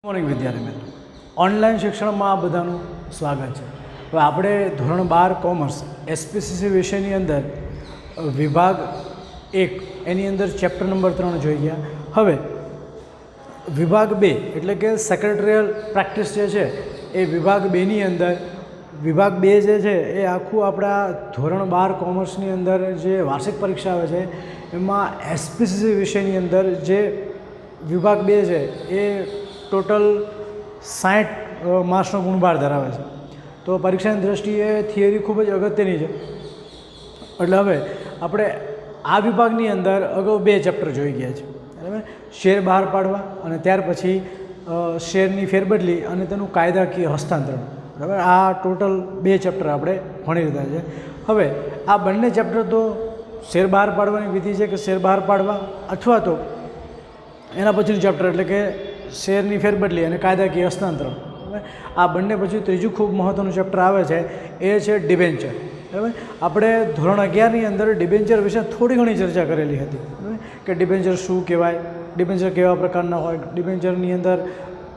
Morning વિદ્યાર્થી મિત્રો, online શિક્ષણમાં આ બધાનું સ્વાગત છે. હવે આપણે ધોરણ 12 કોમર્સ એસપીસીસી વિષયની અંદર વિભાગ 1 એની અંદર ચેપ્ટર નંબર 3 જોઈ ગયા. હવે વિભાગ 2 એટલે કે સેક્રેટરીયલ પ્રેક્ટિસ જે છે એ વિભાગ 2ની અંદર વિભાગ 2 જે છે એ આખું આપણા ધોરણ 12 કોમર્સની અંદર જે વાર્ષિક પરીક્ષા આવે છે એમાં એસપીસીસી વિષયની અંદર જે વિભાગ 2 છે એ ટોટલ 60 માર્ક્સનો ગુણભાર ધરાવે છે. તો પરીક્ષાની દૃષ્ટિએ થિયરી ખૂબ જ અગત્યની છે. એટલે હવે આપણે આ વિભાગની અંદર અગાઉ 2 ચેપ્ટર જોઈ ગયા છે, બરાબર. શેર બહાર પાડવા અને ત્યાર પછી શેરની ફેરબદલી અને તેનું કાયદાકીય હસ્તાંતરણ, બરાબર. આ ટોટલ 2 ચેપ્ટર આપણે ભણી લીધા છે. હવે આ બંને ચેપ્ટર તો શેર બહાર પાડવાની વિધિ છે કે શેર બહાર પાડવા, અથવા તો એના પછીનું ચેપ્ટર એટલે કે શેરની ફેરબદલી અને કાયદાકીય હસ્તાંતરણ, બરાબર. આ બંને પછી ત્રીજું ખૂબ મહત્ત્વનું ચેપ્ટર આવે છે એ છે ડિબેન્ચર, બરાબર. આપણે ધોરણ 11ની અંદર ડિબેન્ચર વિશે થોડી ઘણી ચર્ચા કરેલી હતી, બરાબર, કે ડિબેન્ચર શું કહેવાય, ડિબેન્ચર કેવા પ્રકારના હોય, ડિબેન્ચરની અંદર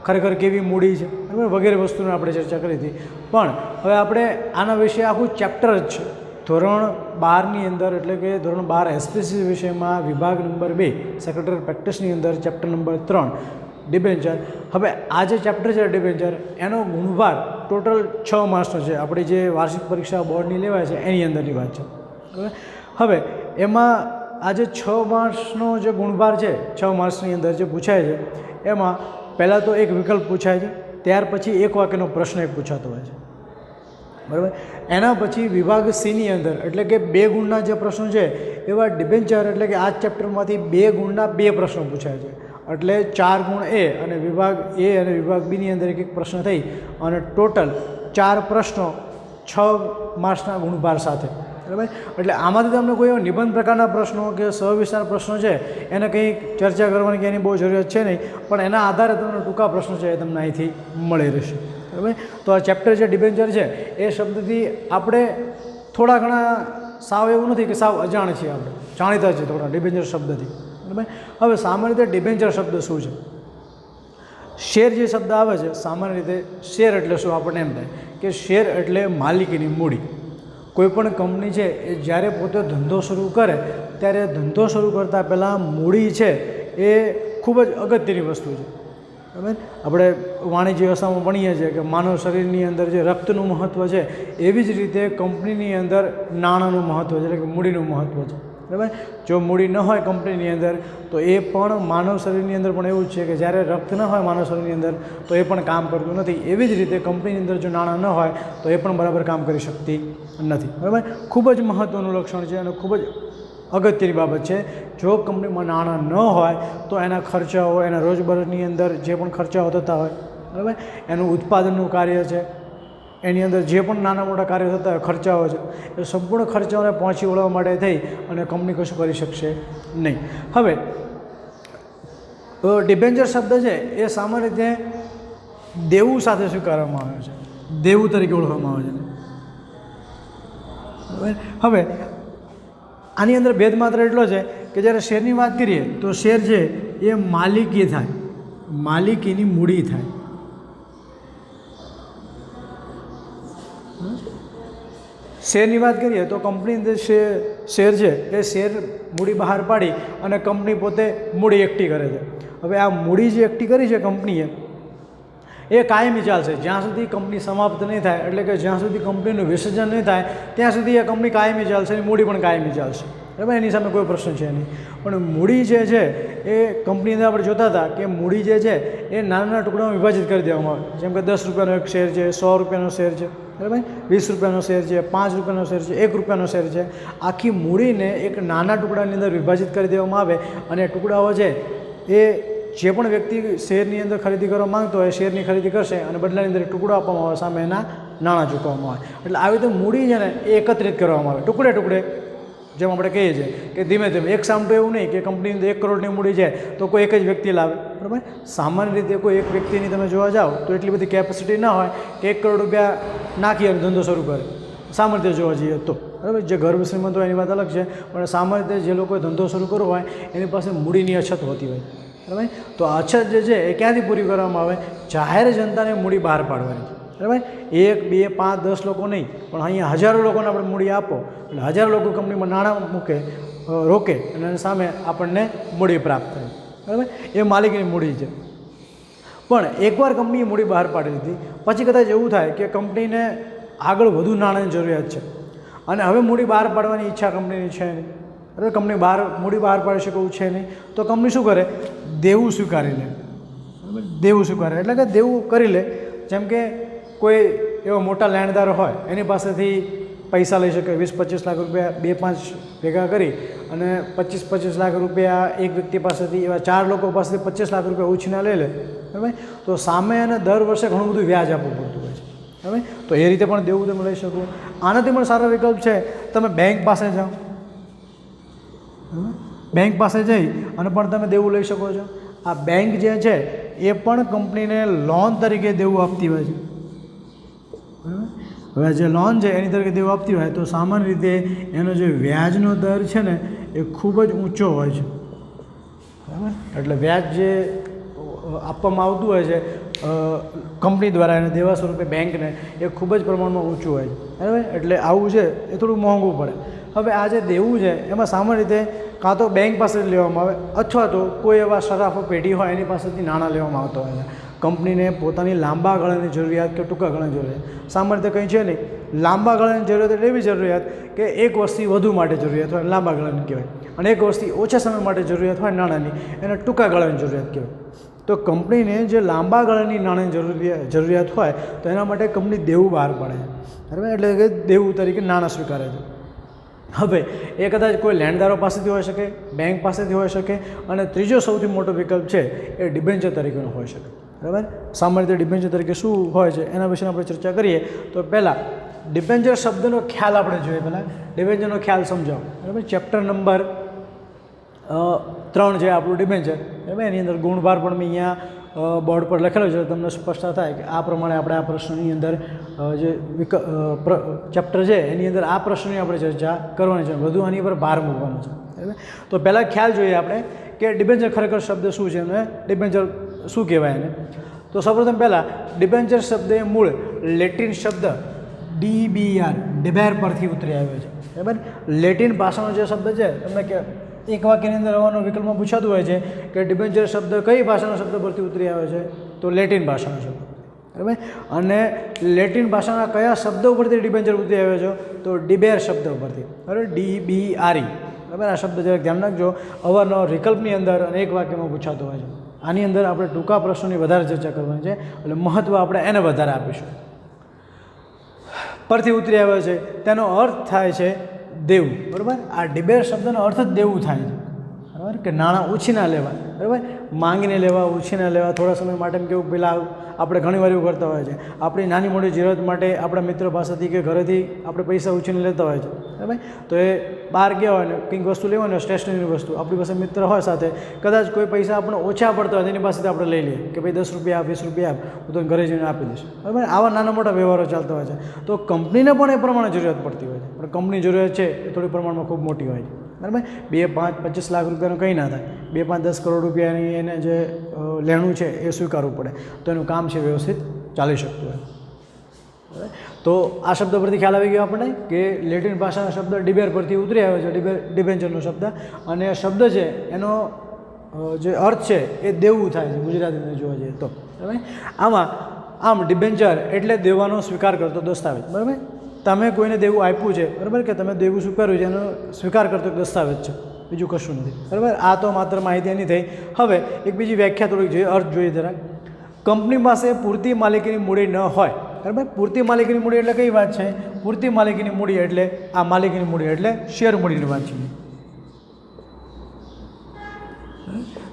ખરેખર કેવી મૂડી છે, બરાબર, વગેરે વસ્તુની આપણે ચર્ચા કરી હતી. પણ હવે આપણે આના વિશે આખું ચેપ્ટર જ છે ધોરણ 12ની અંદર, એટલે કે ધોરણ 12 એસપીસી વિષયમાં વિભાગ નંબર 2 સેક્રેટરીયલ પ્રેક્ટિસની અંદર ચેપ્ટર નંબર 3 ડિબેન્ચર. હવે આ જે ચેપ્ટર છે ડિબેન્ચર, એનો ગુણભાર ટોટલ 6 માર્ક્સનો છે. આપણી જે વાર્ષિક પરીક્ષા બોર્ડની લેવાય છે એની અંદરની વાત છે, બરાબર. હવે એમાં આ જે 6 માર્ક્સનો જે ગુણભાર છે, 6 માર્ક્સની અંદર જે પૂછાય છે એમાં પહેલાં તો એક વિકલ્પ પૂછાય છે, ત્યાર પછી એક વાક્યનો પ્રશ્ન એક પૂછાતો હોય છે, બરાબર. એના પછી વિભાગ સીની અંદર એટલે કે 2 ગુણના જે પ્રશ્નો છે એવા ડિબેન્ચર એટલે કે આ ચેપ્ટરમાંથી 2 ગુણના 2 પ્રશ્નો પૂછાય છે. એટલે 4 ગુણ એ અને વિભાગ એ અને વિભાગ બીની અંદર એક પ્રશ્ન થઈ અને ટોટલ 4 પ્રશ્નો 6 માર્ક્સના ગુણભાર સાથે, બરાબર. એટલે આમાંથી તમને કોઈ એવા નિબંધ પ્રકારના પ્રશ્નો કે સવિસ્તાર પ્રશ્નો છે એને કંઈ ચર્ચા કરવાની કે એની બહુ જરૂરિયાત છે નહીં, પણ એના આધારે તમને ટૂંકા પ્રશ્નો છે એ તમને અહીંથી મળી રહેશે, બરાબર. તો આ ચેપ્ટર જે ડિબેન્ચર છે એ શબ્દથી આપણે થોડા ઘણા સાવ એવું નથી કે સાવ અજાણ છીએ, આપણે જાણીતા છીએ થોડા ડિબેન્ચર શબ્દથી, બરાબર. હવે સામાન્ય રીતે ડિબેન્ચર શબ્દ શું છે? શેર જે શબ્દ આવે છે, સામાન્ય રીતે શેર એટલે શું આપણને એમ થાય કે શેર એટલે માલિકીની મૂડી. કોઈપણ કંપની છે એ જ્યારે પોતે ધંધો શરૂ કરે ત્યારે ધંધો શરૂ કરતાં પહેલાં મૂડી છે એ ખૂબ જ અગત્યની વસ્તુ છે, બરાબર. આપણે વાણિજ્ય વ્યવસ્થામાં ભણીએ છીએ કે માનવ શરીરની અંદર જે રક્તનું મહત્ત્વ છે એવી જ રીતે કંપનીની અંદર નાણાંનું મહત્ત્વ છે, એટલે કે મૂડીનું મહત્ત્વ છે, બરાબર. જો મૂડી ન હોય કંપનીની અંદર તો એ પણ માનવ શરીરની અંદર પણ એવું જ છે કે જ્યારે રક્ત ન હોય માનવ શરીરની અંદર તો એ પણ કામ કરતું નથી. એવી જ રીતે કંપનીની અંદર જો નાણાં ન હોય તો એ પણ બરાબર કામ કરી શકતી નથી, બરાબર. ખૂબ જ મહત્ત્વનું લક્ષણ છે અને ખૂબ જ અગત્યની બાબત છે. જો કંપનીમાં નાણાં ન હોય તો એના ખર્ચાઓ, એના રોજબરોજની અંદર જે પણ ખર્ચાઓ થતા હોય, બરાબર, એનું ઉત્પાદનનું કાર્ય છે, એની અંદર જે પણ નાના મોટા કાર્યો થતા હોય, ખર્ચાઓ છે, એ સંપૂર્ણ ખર્ચાઓને પહોંચી વળવા માટે થઈ અને કંપની કશું કરી શકશે નહીં. હવે ડિબેન્ચર શબ્દ છે એ સામાન્ય રીતે દેવું સાથે સ્વીકારવામાં આવે છે, દેવું તરીકે ઓળખવામાં આવે છે, બરાબર. હવે આની અંદર ભેદ માત્ર એટલો છે કે જ્યારે શેરની વાત કરીએ તો શેર છે એ માલિકી થાય, માલિકીની મૂડી થાય. શેરની વાત કરીએ તો કંપની અંદર શેર છે એ શેર મૂડી બહાર પાડી અને કંપની પોતે મૂડી એકઠી કરે છે. હવે આ મૂડી જે એકઠી કરી છે કંપનીએ એ કાયમી ચાલશે જ્યાં સુધી કંપની સમાપ્ત નહીં થાય, એટલે કે જ્યાં સુધી કંપનીનું વિસર્જન નહીં થાય ત્યાં સુધી એ કંપની કાયમી ચાલશે અને મૂડી પણ કાયમી ચાલશે, બરાબર. એની સામે કોઈ પ્રશ્ન છે નહીં. પણ મૂડી જે છે એ કંપની અંદર આપણે જોતા હતા કે મૂડી જે છે એ નાના નાના ટુકડામાં વિભાજિત કરી દેવામાં આવે. જેમ કે 10 રૂપિયાનો એક શેર છે, 100 રૂપિયાનો શેર છે, બરાબર, 20 રૂપિયાનો શેર છે, 5 રૂપિયાનો શેર છે, 1 રૂપિયાનો શેર છે. આખી મૂડીને એક નાના ટુકડાની અંદર વિભાજિત કરી દેવામાં આવે અને ટુકડાઓ છે એ જે પણ વ્યક્તિ શેરની અંદર ખરીદી કરવા માંગતો હોય શેરની ખરીદી કરશે અને બદલાની અંદર ટુકડો આપવામાં આવે, સામે એના નાણાં ચૂકવવામાં આવે. એટલે આવી રીતે મૂડી છે ને એ એકત્રિત કરવામાં આવે ટુકડે ટુકડે. જેમ આપણે કહીએ છીએ કે ધીમે ધીમે એક સામટું એવું નહીં કે કંપનીની અંદર 1 કરોડની મૂડી છે તો કોઈ એક જ વ્યક્તિ લાવે, બરાબર. સામાન્ય રીતે કોઈ એક વ્યક્તિની તમે જોવા જાઓ તો એટલી બધી કેપેસિટી ના હોય કે 1 કરોડ રૂપિયા નાખી અને ધંધો શરૂ કરે, સામાન્ય રીતે જોવા જઈએ તો, બરાબર. જે ગર્ભ શ્રીમંત હોય એની વાત અલગ છે, પણ સામાન્ય રીતે જે લોકોએ ધંધો શરૂ કરવો હોય એની પાસે મૂડીની અછત હોતી હોય, બરાબર. તો અછત જે છે એ ક્યાંથી પૂરી કરવામાં આવે? જાહેર જનતાને મૂડી બહાર પાડવાની, બરાબર. 1, 2, 5, 10 લોકો નહીં, પણ અહીંયા હજારો લોકોને આપણે મૂડી આપો એટલે હજારો લોકો કંપનીમાં નાણાં મૂકે, રોકે અને એની સામે આપણને મૂડી પ્રાપ્ત થાય, બરાબર. એ માલિકની મૂડી છે. પણ એકવાર કંપનીએ મૂડી બહાર પાડી દીધી પછી કદાચ એવું થાય કે કંપનીને આગળ વધુ નાણાંની જરૂરિયાત છે અને હવે મૂડી બહાર પાડવાની ઈચ્છા કંપનીની છે નહીં, બરાબર. કંપની મૂડી બહાર પાડી શકે એવું છે નહીં, તો કંપની શું કરે? દેવું સ્વીકારી લે, બરાબર. દેવું સ્વીકારે એટલે કે દેવું કરી લે. જેમ કે કોઈ એવો મોટા લેણદાર હોય એની પાસેથી પૈસા લઈ શકે, 20-25 લાખ રૂપિયા 2-5 ભેગા કરી અને 25-25 લાખ રૂપિયા એક વ્યક્તિ પાસેથી, એવા 4 લોકો પાસેથી 25 લાખ રૂપિયા ઉછીના લઈ લે, બરાબર. તો સામે એને દર વર્ષે ઘણું બધું વ્યાજ આપવું પડતું હોય છે, બરાબર. તો એ રીતે પણ દેવું તમે લઈ શકો. આનાથી પણ સારો વિકલ્પ છે, તમે બેંક પાસે જાઓ, બેંક પાસે જઈ અને પણ તમે દેવું લઈ શકો છો. આ બેંક જે છે એ પણ કંપનીને લોન તરીકે દેવું આપતી હોય છે, બરાબર. હવે જે લોન છે એની તરીકે દેવું આપતી હોય તો સામાન્ય રીતે એનો જે વ્યાજનો દર છે ને એ ખૂબ જ ઊંચો હોય છે, બરાબર. એટલે વ્યાજ જે આપવામાં આવતું હોય છે કંપની દ્વારા એને દેવા સ્વરૂપે બેંકને, એ ખૂબ જ પ્રમાણમાં ઊંચું હોય છે, બરાબર. એટલે આવું છે એ થોડું મોંઘું પડે. હવે આ જે દેવું છે એમાં સામાન્ય રીતે કાં તો બેંક પાસેથી લેવામાં આવે અથવા તો કોઈ એવા સરાફો પેઢી હોય એની પાસેથી નાણાં લેવામાં આવતા હોય છે. કંપનીને પોતાની લાંબા ગાળાની જરૂરિયાત કે ટૂંકા ગાળાની જરૂરિયાત, સામાન્ય રીતે કંઈ છે નહીં. લાંબા ગાળાની જરૂરિયાત એટલે એવી જરૂરિયાત કે એક વર્ષથી વધુ માટે જરૂરિયાત હોય, લાંબા ગાળાની કહેવાય. અને એક વર્ષથી ઓછા સમય માટે જરૂરિયાત હોય નાણાંની, એને ટૂંકા ગાળાની જરૂરિયાત કહેવાય. તો કંપનીને જે લાંબા ગાળાની નાણાંની જરૂરિયાત હોય તો એના માટે કંપની દેવું બહાર પાડે છે, બરાબર. એટલે કે દેવું તરીકે નાણાં સ્વીકારે છે. હવે એ કદાચ કોઈ લેણદારો પાસેથી હોઈ શકે, બેંક પાસેથી હોઈ શકે, અને ત્રીજો સૌથી મોટો વિકલ્પ છે એ ડિબેન્ચર તરીકેનો હોઈ શકે, બરાબર. સામાન્ય રીતે ડિબેન્ચર તરીકે શું હોય છે એના વિશે આપણે ચર્ચા કરીએ. તો પહેલાં ડિબેન્ચર શબ્દનો ખ્યાલ આપણે જોઈએ. પહેલાં ડિબેન્ચરનો ખ્યાલ સમજાવો, બરાબર. ચેપ્ટર નંબર 3 છે આપણું ડિબેન્ચર, બરાબર. એની અંદર ગુણભાર પણ મેં અહીંયા બોર્ડ પર લખેલો છે, તમને સ્પષ્ટતા થાય કે આ પ્રમાણે આપણે આ પ્રશ્નની અંદર જે ચેપ્ટર છે એની અંદર આ પ્રશ્નની આપણે ચર્ચા કરવાની છે, વધુ આની પર ભાર મૂકવાનો છે, બરાબર. તો પહેલાં ખ્યાલ જોઈએ આપણે કે ડિબેન્ચર ખરેખર શબ્દ શું છે અને ડિબેન્ચર શું કહેવાય એને. તો સૌપ્રથમ પહેલાં ડિબેન્ચર શબ્દ એ મૂળ લેટિન શબ્દ DBR ડિબેર પરથી ઉતરી આવ્યો છે, બરાબર. લેટિન ભાષાનો જે શબ્દ છે, તમને કે એક વાક્યની અંદર આવવાનો વિકલ્પમાં પૂછાતું હોય છે કે ડિબેન્ચર શબ્દ કઈ ભાષાના શબ્દ પરથી ઉતરી આવે છે, તો લેટિન ભાષાનો શબ્દ, બરાબર. અને લેટિન ભાષાના કયા શબ્દો પરથી ડિબેન્ચર ઉતરી આવ્યો છે, તો ડિબેર શબ્દ પરથી, બરાબર. DBRE, બરાબર. આ શબ્દ જરાક ધ્યાન રાખજો, અવારનવાર વિકલ્પની અંદર અને એક વાક્યમાં પૂછાતો હોય છે. આની અંદર આપણે ટૂંકા પ્રશ્નોની વધારે ચર્ચા કરવાની છે એટલે મહત્ત્વ આપણે એને વધારે આપીશું. પરથી ઉતરી આવ્યો છે તેનો અર્થ થાય છે દેવું, બરાબર. આ ડિબેર શબ્દનો અર્થ જ દેવું થાય છે, બરાબર. કે નાણાં ઉછીના લેવા, બરાબર. માંગીને લેવા, ઉછીના લેવા, થોડા સમય માટે કેવું પેલા આપણે ઘણીવાર એવું કરતા હોય છે, આપણી નાની મોટી જરૂરત માટે આપણા મિત્ર પાસેથી કે ઘરેથી આપણે પૈસા ઉછીને લેતા હોય છે, બરાબર. તો એ બહાર ગયા હોય ને કંઈક વસ્તુ લેવાની હોય, સ્ટેશનરીની વસ્તુ, આપણી પાસે મિત્ર હોય સાથે, કદાચ કોઈ પૈસા આપણે ઓછા પડતા હોય તેની પાસેથી આપણે લઈ લઈએ કે ભાઈ 10 રૂપિયા આપ, 20 રૂપિયા આપ, હું તને ઘરે જઈને આપી દઈશ, બરાબર. આવા નાના મોટા વ્યવહારો ચાલતા હોય છે. તો કંપનીને પણ એ પ્રમાણે જરૂરિયાત પડતી હોય છે, પણ કંપની જરૂરિયાત છે એ થોડી પ્રમાણમાં ખૂબ મોટી હોય છે, બરાબર. 2, 5, 25 લાખ રૂપિયાનું કંઈ ના થાય, 2, 5, 10 કરોડ રૂપિયાની એને જે લેણું છે એ સ્વીકારવું પડે તો એનું કામ છે વ્યવસ્થિત ચાલી શકતું હોય, બરાબર. તો આ શબ્દ પરથી ખ્યાલ આવી ગયો આપણને કે લેટિન ભાષાનો શબ્દ ડિબેર પરથી ઉતરી આવ્યો છે, ડિબેન્ચરનો શબ્દ. અને શબ્દ છે એનો જે અર્થ છે એ દેવું થાય છે ગુજરાતીને જોવા જઈએ તો, બરાબર. આમ ડિબેન્ચર એટલે દેવાનો સ્વીકાર કરતો દસ્તાવેજ, બરાબર. તમે કોઈને દેવું આપ્યું છે, બરાબર, કે તમે દેવું સ્વીકાર્યું છે એનો સ્વીકાર કરતો દસ્તાવેજ છે, બીજું કશું નથી, બરાબર. આ તો માત્ર માહિતી એની થઈ. હવે એક બીજી વ્યાખ્યા થોડીક જોઈએ, અર્થ જોઈએ જરાક. કંપની પાસે પૂરતી માલિકીની મૂડી ન હોય, બરાબર. પૂરતી માલિકીની મૂડી એટલે કઈ વાત છે? પૂરતી માલિકીની મૂડી એટલે આ માલિકીની મૂડી એટલે શેર મૂડીની વાત છે.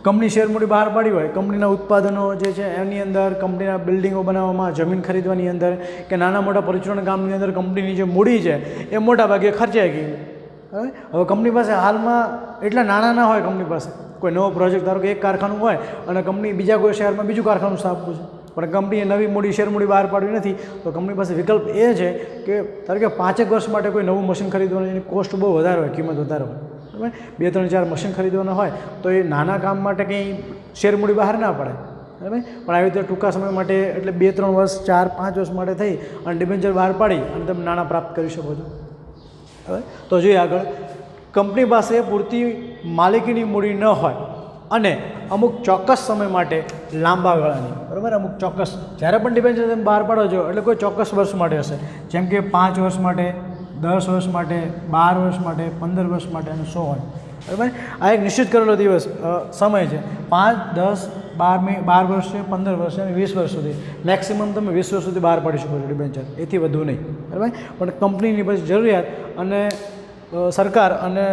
કંપની શેર મૂડી બહાર પાડી હોય, કંપનીના ઉત્પાદનો જે છે એની અંદર, કંપનીના બિલ્ડિંગો બનાવવામાં, જમીન ખરીદવાની અંદર કે નાના મોટા પરિચાલન કામની અંદર કંપનીની જે મૂડી છે એ મોટા ભાગે ખર્ચાઈ ગઈ, બરાબર. હવે કંપની પાસે હાલમાં એટલા નાણાં ના હોય, કંપની પાસે કોઈ નવો પ્રોજેક્ટ, ધારો કે એક કારખાનું હોય અને કંપની બીજા કોઈ શહેરમાં બીજું કારખાનું સ્થાપવું છે, પણ કંપનીએ નવી મૂડી શેર મૂડી બહાર પાડવી નથી, તો કંપની પાસે વિકલ્પ એ છે કે ધારો કે 5 વર્ષ માટે કોઈ નવું મશીન ખરીદવાનું, એની કોસ્ટ બહુ વધારે હોય, કિંમત વધારે હોય, બરાબર. 2, 3, 4 મશીન ખરીદવાના હોય તો એ નાના કામ માટે કંઈ શેર મૂડી બહાર ના પડે, બરાબર. પણ આવી રીતે ટૂંકા સમય માટે એટલે 2-3 વર્ષ 4-5 વર્ષ માટે થઈ અને ડિબેન્ચર બહાર પાડી અને તમે નાણાં પ્રાપ્ત કરી શકો છો. હવે તો જોઈએ આગળ, કંપની પાસે પૂરતી માલિકીની મૂડી ન હોય અને અમુક ચોક્કસ સમય માટે લાંબા ગાળાની, બરાબર, અમુક ચોક્કસ, જ્યારે પણ ડિબેન્ચર તમે બહાર પાડો છો એટલે કોઈ ચોક્કસ વર્ષ માટે હશે, જેમ કે 5 વર્ષ માટે, 10 વર્ષ માટે, 12 વર્ષ માટે, 15 વર્ષ માટે અને 100 હોય, બરાબર. આ એક નિશ્ચિત કરેલો દિવસ સમય છે. 5, 10, 12 વર્ષ છે, 15 વર્ષ છે અને 20 વર્ષ સુધી, મેક્સિમમ તમે 20 વર્ષ સુધી બહાર પાડી શકો છો ડિબેન્ચર, એથી વધુ નહીં, બરાબર. પણ કંપનીની પછી જરૂરિયાત અને સરકાર અને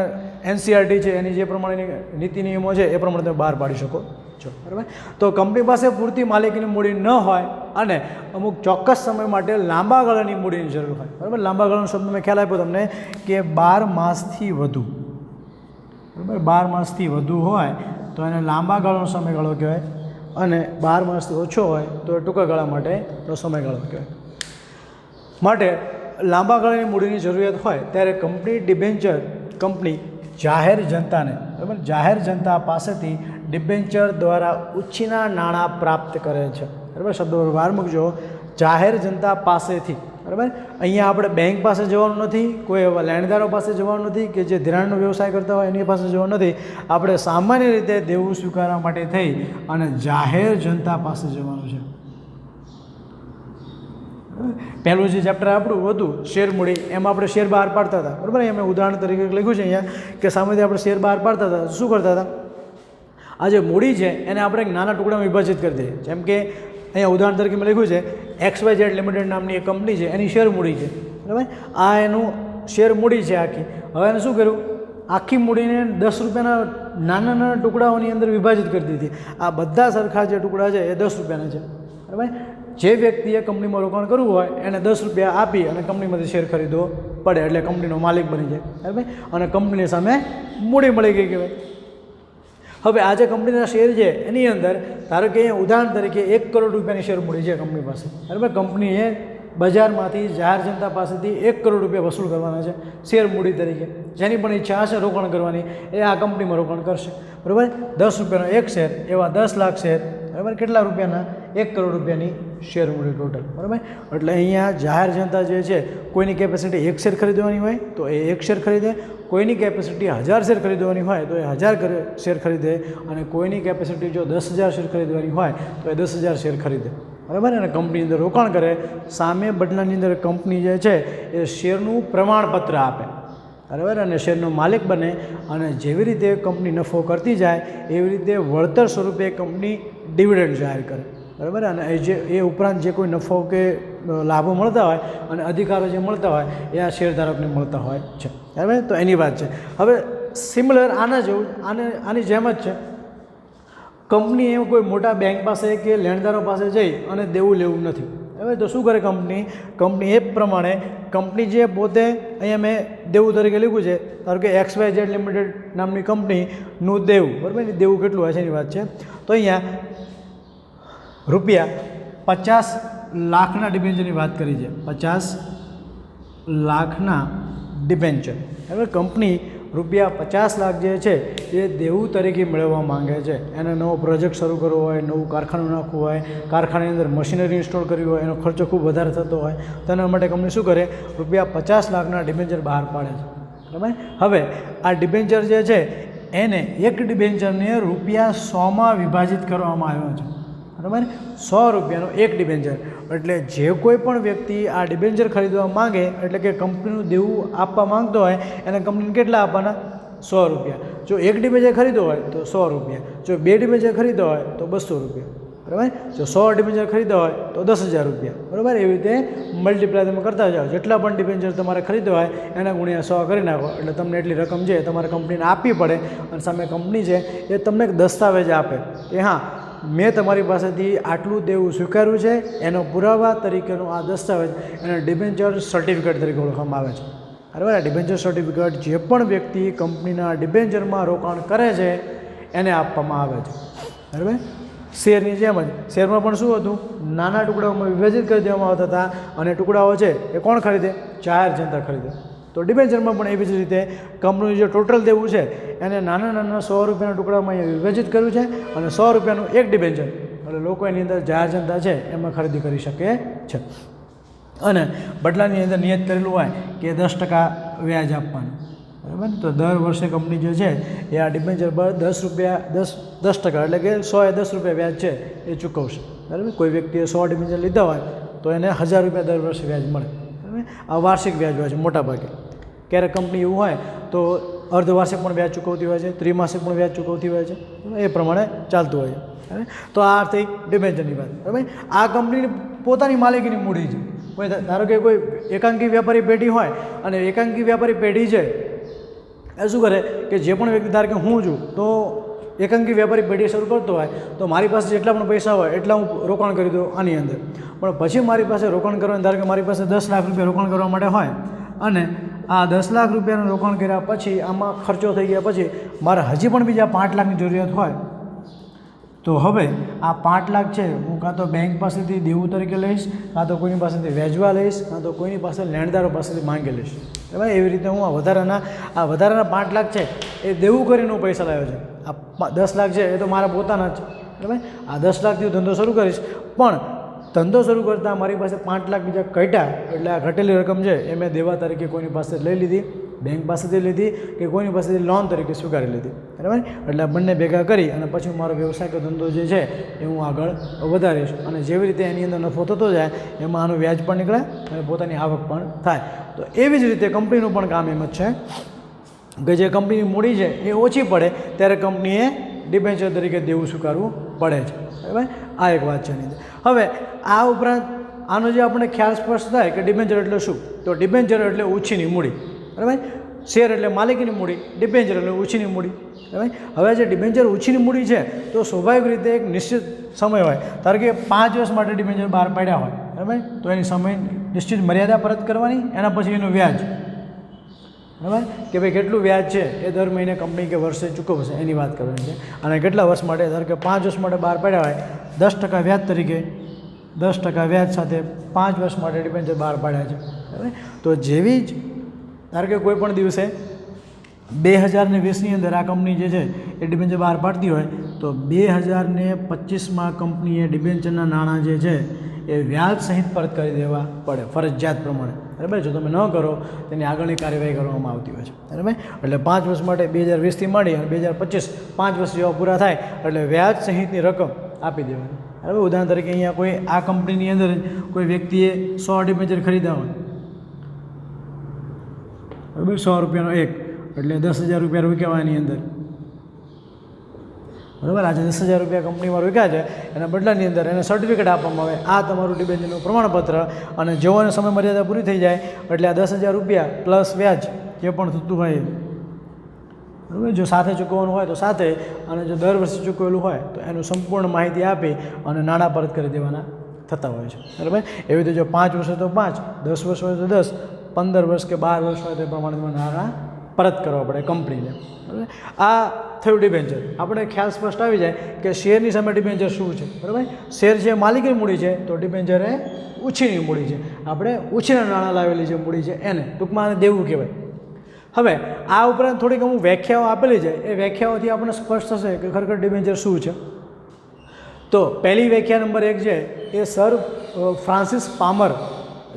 NCLT છે એની જે પ્રમાણેની નીતિ નિયમો છે એ પ્રમાણે તમે બહાર પાડી શકો છો, બરાબર. તો કંપની પાસે પૂરતી માલિકીની મૂડી ન હોય અને અમુક ચોક્કસ સમય માટે લાંબા ગાળાની મૂડીની જરૂર હોય, બરાબર. લાંબા ગાળાનો શબ્દ મેં ખ્યાલ આપ્યો તમને કે 12 માસથી વધુ, બરાબર. 12 માસથી વધુ હોય તો એને લાંબા ગાળાનો સમયગાળો કહેવાય અને 12 માસથી ઓછો હોય તો એ ટૂંકા ગાળા માટેનો સમયગાળો કહેવાય. માટે લાંબા ગાળાની મૂડીની જરૂરિયાત હોય ત્યારે કંપની જાહેર જનતાને, બરાબર, જાહેર જનતા પાસેથી ડિબેન્ચર દ્વારા ઉછીના નાણાં પ્રાપ્ત કરે છે, બરાબર. શબ્દો બહાર મૂકજો, જાહેર જનતા પાસેથી, બરાબર. અહીંયા આપણે બેંક પાસે જવાનું નથી, કોઈ એવા લેણદારો પાસે જવાનું નથી કે જે ધિરાણનો વ્યવસાય કરતા હોય એની પાસે જવાનું નથી. આપણે સામાન્ય રીતે દેવું સ્વીકારવા માટે થઈ અને જાહેર જનતા પાસે જવાનું છે. પહેલું જે ચેપ્ટર આપણું હતું શેર મૂડી, એમાં આપણે શેર બહાર પાડતા હતા, બરાબર. અહીંયા મેં ઉદાહરણ તરીકે લખ્યું છે અહીંયા કે સામેથી આપણે શેર બહાર પાડતા હતા, શું કરતા હતા, આ જે મૂડી છે એને આપણે એક નાના ટુકડામાં વિભાજિત કરી દઈએ. જેમ કે અહીંયા ઉદાહરણ તરીકે મેં લખ્યું છે XYZ લિમિટેડ નામની એક કંપની છે, એની શેર મૂડી છે, બરાબર. આ એનું શેર મૂડી છે આખી. હવે એને શું કર્યું, આખી મૂડીને 10 રૂપિયાના નાના નાના ટુકડાઓની અંદર વિભાજિત કરી દીધી. આ બધા સરખા જે ટુકડા છે એ 10 રૂપિયાના છે, બરાબર. જે વ્યક્તિએ કંપનીમાં રોકાણ કરવું હોય એને 10 રૂપિયા આપી અને કંપનીમાંથી શેર ખરીદવો પડે એટલે કંપનીનો માલિક બની જાય, બરાબર. અને કંપનીની સામે મૂડી મળી ગઈ કહેવાય. હવે આ જે કંપનીના શેર છે એની અંદર ધારો કે અહીંયા ઉદાહરણ તરીકે 1 કરોડ રૂપિયાની શેર મૂડી છે કંપની પાસે, બરાબર. કંપનીએ બજારમાંથી જાહેર જનતા પાસેથી 1 કરોડ રૂપિયા વસૂલ કરવાના છે શેર મૂડી તરીકે. જેની પણ ઈચ્છા હશે રોકાણ કરવાની એ આ કંપનીમાં રોકાણ કરશે, બરાબર. 10 રૂપિયાનો એક શેર, એવા 10 લાખ શેર, બરાબર. કેટલા રૂપિયાના, 1 કરોડ રૂપિયાની શેર મૂડી ટોટલ, બરાબર. એટલે અહીંયા જાહેર જનતા જે છે કોઈની કેપેસિટી 1 શેર ખરીદવાની હોય તો એ 1 શેર ખરીદે, કોઈની કેપેસિટી 1000 શેર ખરીદવાની હોય તો એ 1000 શેર ખરીદે અને કોઈની કેપેસિટી જો 10,000 શેર ખરીદવાની હોય તો એ 10,000 શેર ખરીદે, બરાબર. અને કંપનીની અંદર રોકાણ કરે, સામે બદલાની અંદર કંપની જે છે એ શેરનું પ્રમાણપત્ર આપે, બરાબર. અને શેરનો માલિક બને અને જેવી રીતે કંપની નફો કરતી જાય એવી રીતે વળતર સ્વરૂપે કંપની ડિવિડન્ડ જાહેર કરે, બરાબર. અને એ ઉપરાંત જે કોઈ નફો કે લાભો મળતા હોય અને અધિકારો જે મળતા હોય એ આ શેરધારકને મળતા હોય છે, બરાબર. તો એની વાત છે. હવે સિમિલર આના જેવું આની જેમ જ છે. કંપની એમ કોઈ મોટા બેંક પાસે કે લેણદારો પાસે જઈ અને દેવું લેવું નથી, હવે તો શું કરે કંપની એ પ્રમાણે કંપની જે પોતે અહીંયા મેં દેવું તરીકે લખ્યું છે, ધારો કે XYZ લિમિટેડ નામની કંપનીનું દેવું, બરાબર. દેવું કેટલું હોય છે એની વાત છે. તો અહીંયા ₹50 લાખના ડિબેન્ચરની વાત કરી છે, 50 લાખના ડિબેન્ચર, બરાબર. કંપની ₹50 લાખ જે છે એ દેવું તરીકે મેળવવા માંગે છે. એને નવો પ્રોજેક્ટ શરૂ કરવો હોય, નવું કારખાનું નાખવું હોય, કારખાનાની અંદર મશીનરી ઇન્સ્ટોલ કરવી હોય, એનો ખર્ચો ખૂબ વધારે થતો હોય તો એના માટે કંપની શું કરે, ₹50 લાખના ડિબેન્ચર બહાર પાડે છે, બરાબર. હવે આ ડિબેન્ચર જે છે એને એક ડિબેન્ચરને ₹100માં વિભાજિત કરવામાં આવ્યો છે, બરાબર. ₹100નો એક ડિબેન્ચર. એટલે જે કોઈ પણ વ્યક્તિ આ ડિબેન્ચર ખરીદવા માંગે એટલે કે કંપનીનું દેવું આપવા માંગતો હોય એને કંપનીને કેટલા આપવાના, ₹100. જો એક ડિબેન્ચર ખરીદો હોય તો ₹100, જો 2 ડિબેન્ચર ખરીદો હોય તો ₹200, બરાબર. જો 100 ડિબેન્ચર ખરીદવા હોય તો ₹10,000, બરાબર. એવી રીતે મલ્ટીપ્લાય તમે કરતા જાઓ. જેટલા પણ ડિબેન્ચર તમારે ખરીદવા હોય એના ગુણ્યા 100 કરી નાખો એટલે તમને એટલી રકમ છે તમારે કંપનીને આપવી પડે. અને સામે કંપની છે એ તમને એક દસ્તાવેજ આપે કે હા મેં તમારી પાસેથી આટલું દેવું સ્વીકાર્યું છે, એનો પુરાવા તરીકેનો આ દસ્તાવેજ એને ડિબેન્ચર સર્ટિફિકેટ તરીકે ઓળખવામાં આવે છે, બરાબર. આ ડિબેન્ચર સર્ટિફિકેટ જે પણ વ્યક્તિ કંપનીના ડિબેન્ચરમાં રોકાણ કરે છે એને આપવામાં આવે છે, બરાબર. શેરની જેમ જ શેરમાં પણ શું હતું, નાના ટુકડાઓમાં વિભાજિત કરી દેવામાં આવતા હતા અને ટુકડાઓ છે એ કોણ ખરીદે, જાહેર જનતા ખરીદે. તો ડિબેન્ચરમાં પણ એવી જ રીતે કંપનીનું જે ટોટલ દેવું છે એને નાના નાના 100 રૂપિયાના ટુકડામાં અહીંયા વિભાજિત કર્યું છે અને 100 રૂપિયાનું એક ડિબેન્ચર એટલે લોકો એની અંદર જાહેર જનતા છે એમાં ખરીદી કરી શકે છે. અને બદલાની અંદર નિયત કરેલું હોય કે 10% વ્યાજ આપવાનું, બરાબર. તો દર વર્ષે કંપની જે છે એ આ ડિબેન્ચર પર 10% એટલે કે 100 એ 10 રૂપિયા વ્યાજ છે એ ચૂકવશે, બરાબર. કોઈ વ્યક્તિએ 100 ડિબેન્ચર લીધા હોય તો એને 1000 રૂપિયા દર વર્ષે વ્યાજ મળે, બરાબર. આ વાર્ષિક વ્યાજ હોય છે મોટા ભાગે. ક્યારેક કંપની એવું હોય તો અર્ધવાર્ષિક પણ વ્યાજ ચૂકવતી હોય છે, ત્રિમાસિક પણ વ્યાજ ચૂકવતી હોય છે, એ પ્રમાણે ચાલતું હોય છે. તો આ થઈ ડિબેન્ચરની વાત, બરાબર. આ કંપનીની પોતાની માલિકીની મૂડી છે. કોઈ ધારો કે કોઈ એકાંકી વ્યાપારી પેઢી હોય અને એકાંકી વ્યાપારી પેઢી છે એ શું કરે કે જે પણ વ્યક્તિ ધારો કે હું છું તો એકાંકી વ્યાપારી પેઢી શરૂ કરતો હોય તો મારી પાસે જેટલા પણ પૈસા હોય એટલા હું રોકાણ કરી દઉં આની અંદર. પણ પછી મારી પાસે રોકાણ કરવાનું ધારો કે મારી પાસે 10 લાખ રૂપિયા રોકાણ કરવા માટે હોય અને આ 10 લાખ રૂપિયાનું રોકાણ કર્યા પછી આમાં ખર્ચો થઈ ગયા પછી મારે હજી પણ બીજા 5 લાખની જરૂરિયાત હોય તો હવે આ 5 લાખ છે હું કાં તો બેંક પાસેથી દેવું તરીકે લઈશ, કાં તો કોઈની પાસેથી વ્યાજવા લઈશ, કાં તો કોઈની પાસે લેણદારો પાસેથી માંગી લઈશ, બરાબર. એવી રીતે હું આ વધારાના 5 લાખ છે એ દેવું કરીને હું પૈસા લાવ્યો છે. આ 10 લાખ છે એ તો મારા પોતાના જ, બરાબર. આ 10 લાખથી હું ધંધો શરૂ કરીશ પણ ધંધો શરૂ કરતાં મારી પાસે 5 લાખ બીજા ઘટ્યા એટલે આ ઘટેલી રકમ છે એ મેં દેવા તરીકે કોઈની પાસે લઈ લીધી, બેંક પાસેથી લીધી કે કોઈની પાસેથી લોન તરીકે સ્વીકારી લીધી, બરાબર. એટલે બંને ભેગા કરી અને પછી મારો વ્યવસાય કે ધંધો જે છે એ હું આગળ વધારીશ અને જેવી રીતે એની અંદર નફો થતો જાય એમાં આનું વ્યાજ પણ નીકળે અને પોતાની આવક પણ થાય. તો એવી જ રીતે કંપનીનું પણ કામ એમ જ છે કે જે કંપનીની મૂડી છે એ ઓછી પડે ત્યારે કંપનીએ ડિબેન્ચર તરીકે દેવું સ્વીકારવું પડે છે, બરાબર. આ એક વાત છે એની અંદર. હવે આ ઉપરાંત આનો જે આપણને ખ્યાલ સ્પષ્ટ થાય કે ડિબેન્ચર એટલે શું, તો ડિબેન્ચર એટલે ઓછીની મૂડી, બરાબર. શેર એટલે માલિકીની મૂડી, ડિબેન્ચર એટલે ઓછીની મૂડી, બરાબર. હવે જે ડિબેન્ચર ઓછીની મૂડી છે તો સ્વાભાવિક રીતે એક નિશ્ચિત સમય હોય, ધારો કે 5 વર્ષ માટે ડિબેન્ચર બહાર પાડ્યા હોય, બરાબર. તો એની સમય નિશ્ચિત મર્યાદા પરત કરવાની, એના પછી એનું વ્યાજ, બરાબર. કે ભાઈ કેટલું વ્યાજ છે એ દર મહિને કંપની કે વર્ષે ચૂકવશે એની વાત કરવાની છે. અને કેટલા વર્ષ માટે, ધારો કે 5 વર્ષ માટે બહાર પાડ્યા હોય 10% વ્યાજ તરીકે 10% વ્યાજ સાથે 5 વર્ષ માટે ડિબેન્ચર બહાર પાડ્યા છે, બરાબર. તો જેવી જ ધારો કે કોઈ પણ દિવસે 2020ની અંદર આ કંપની જે છે એ ડિબેન્ચર બહાર પાડતી હોય તો 2025માં કંપનીએ ડિબેન્ચરના નાણાં જે છે એ વ્યાજ સહિત પરત કરી દેવા પડે ફરજિયાત પ્રમાણે, બરાબર. જો તમે ન કરો તેની આગળની કાર્યવાહી કરવામાં આવતી હોય છે, બરાબર. એટલે 5 વર્ષ માટે 2020થી માંડી અને 2025 5 વર્ષ જેવા પૂરા થાય એટલે વ્યાજ સહિતની રકમ આપી દેવાની, બરાબર. ઉદાહરણ તરીકે અહીંયા કોઈ આ કંપનીની અંદર કોઈ વ્યક્તિએ 100 ડિબેન્ચર ખરીદ્યા હોય, બરાબર. 100 રૂપિયાનો એક એટલે 10,000 રૂપિયા રોક્યા એની અંદર, બરાબર. આજે 10,000 રૂપિયા કંપનીમાં રોક્યા છે એના બદલાની અંદર એને સર્ટિફિકેટ આપવામાં આવે આ તમારું ડિબેન્ચરનું પ્રમાણપત્ર અને જેવો એને સમય મર્યાદા પૂરી થઈ જાય એટલે આ 10,000 રૂપિયા પ્લસ વ્યાજ જે પણ થતું હોય, બરાબર. જો સાથે ચૂકવવાનું હોય તો સાથે અને જો દર વર્ષે ચૂકવેલું હોય તો એનું સંપૂર્ણ માહિતી આપી અને નાણાં પરત કરી દેવાના થતા હોય છે, બરાબર. એવી રીતે જો 5 વર્ષ હોય તો 5, 10 વર્ષ હોય તો 10, 15 વર્ષ કે 12 વર્ષ હોય તો એ પ્રમાણે નાણાં પરત કરવા પડે કંપનીને, બરાબર. આ થયું ડિબેન્ચર. આપણે ખ્યાલ સ્પષ્ટ આવી જાય કે શેરની સામે ડિબેન્ચર શું છે, બરાબર. શેર છે માલિકીની મૂડી છે તો ડિબેન્ચર એ ઓછીની મૂડી છે, આપણે ઓછીના નાણાં લાવેલી જે મૂડી છે એને ટૂંકમાં દેવું કહેવાય. હવે આ ઉપરાંત થોડીક અમુક વ્યાખ્યાઓ આપેલી છે એ વ્યાખ્યાઓથી આપણને સ્પષ્ટ થશે કે ખરેખર ડિબેન્ચર શું છે. તો પહેલી વ્યાખ્યા નંબર 1 છે એ સર ફ્રાન્સિસ પામર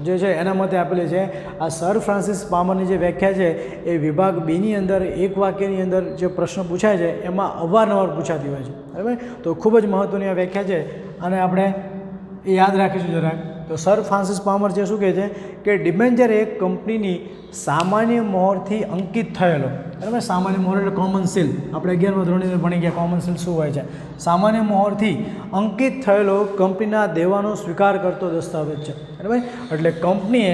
જે છે એના મતે આપેલી છે. આ સર ફ્રાન્સિસ પામરની જે વ્યાખ્યા છે એ વિભાગ બીની અંદર એક વાક્યની અંદર જે પ્રશ્ન પૂછાય છે એમાં અવારનવાર પૂછાતી હોય છે, બરાબર. તો ખૂબ જ મહત્ત્વની આ વ્યાખ્યા છે અને આપણે એ યાદ રાખીશું જરાક. તો સર ફ્રાન્સિસ પામર જે શું કહે છે કે ડિબેન્ચર એક કંપનીની સામાન્ય મોહરથી અંકિત થયેલો, બરાબર. સામાન્ય મોહર એટલે કોમન સીલ, આપણે 11મા ધોરણની અંદર ભણી ગયા કોમન સીલ શું હોય છે. સામાન્ય મોહરથી અંકિત થયેલો કંપનીના દેવાનો સ્વીકાર કરતો દસ્તાવેજ છે, બરાબર. એટલે કંપનીએ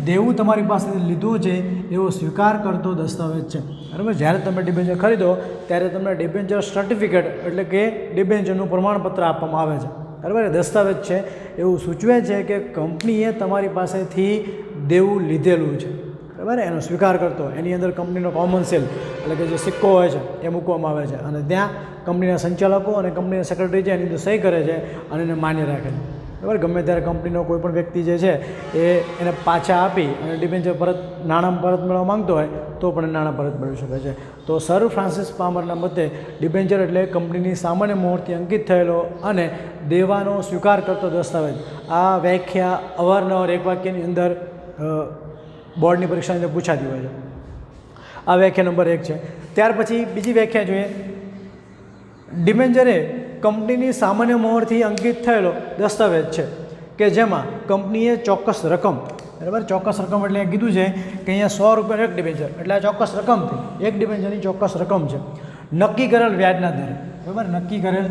દેવું તમારી પાસેથી લીધું છે એવો સ્વીકાર કરતો દસ્તાવેજ છે, બરાબર. જ્યારે તમે ડિબેન્ચર ખરીદો ત્યારે તમને ડિબેન્ચર સર્ટિફિકેટ એટલે કે ડિબેન્ચરનું પ્રમાણપત્ર આપવામાં આવે છે, બરાબર. દસ્તાવેજ છે એવું સૂચવે છે કે કંપનીએ તમારી પાસેથી દેવું લીધેલું છે, બરાબર. એનો સ્વીકાર કરતો એની અંદર કંપનીનો કોમન સેલ એટલે કે જે સિક્કો હોય છે એ મૂકવામાં આવે છે અને ત્યાં કંપનીના સંચાલકો અને કંપનીના સેક્રેટરી છે એની અંદર સહી કરે છે અને એને માન્ય રાખે છે, બરાબર. ગમે ત્યારે કંપનીનો કોઈ પણ વ્યક્તિ જે છે એને પાછા આપી અને ડિબેન્ચર પરત નાણાં પરત મેળવવા માંગતો હોય તો પણ નાણાં પરત મેળવી શકે છે. તો સર ફ્રાન્સિસ પામરના મતે ડિબેન્ચર એટલે કંપનીની સામાન્ય મોહરથી અંકિત થયેલો અને દેવાનો સ્વીકાર કરતો દસ્તાવેજ. આ વ્યાખ્યા અવારનવાર એક વાક્યની અંદર બોર્ડની પરીક્ષાની અંદર પૂછાતી હોય છે. આ વ્યાખ્યા નંબર 1 છે. ત્યાર પછી બીજી વ્યાખ્યા જોઈએ. ડિબેન્ચર એ કંપનીની સામાન્ય મોહરથી અંકિત થયેલો દસ્તાવેજ છે કે જેમાં કંપનીએ ચોક્કસ રકમ, બરાબર, ચોક્કસ રકમ એટલે કીધું છે કે અહીંયા 100 રૂપિયાનું એક ડિબેન્ચર એટલે આ ચોક્કસ રકમથી એક ડિબેન્ચરની ચોક્કસ રકમ છે નક્કી કરેલ વ્યાજના દરે, બરાબર, નક્કી કરેલ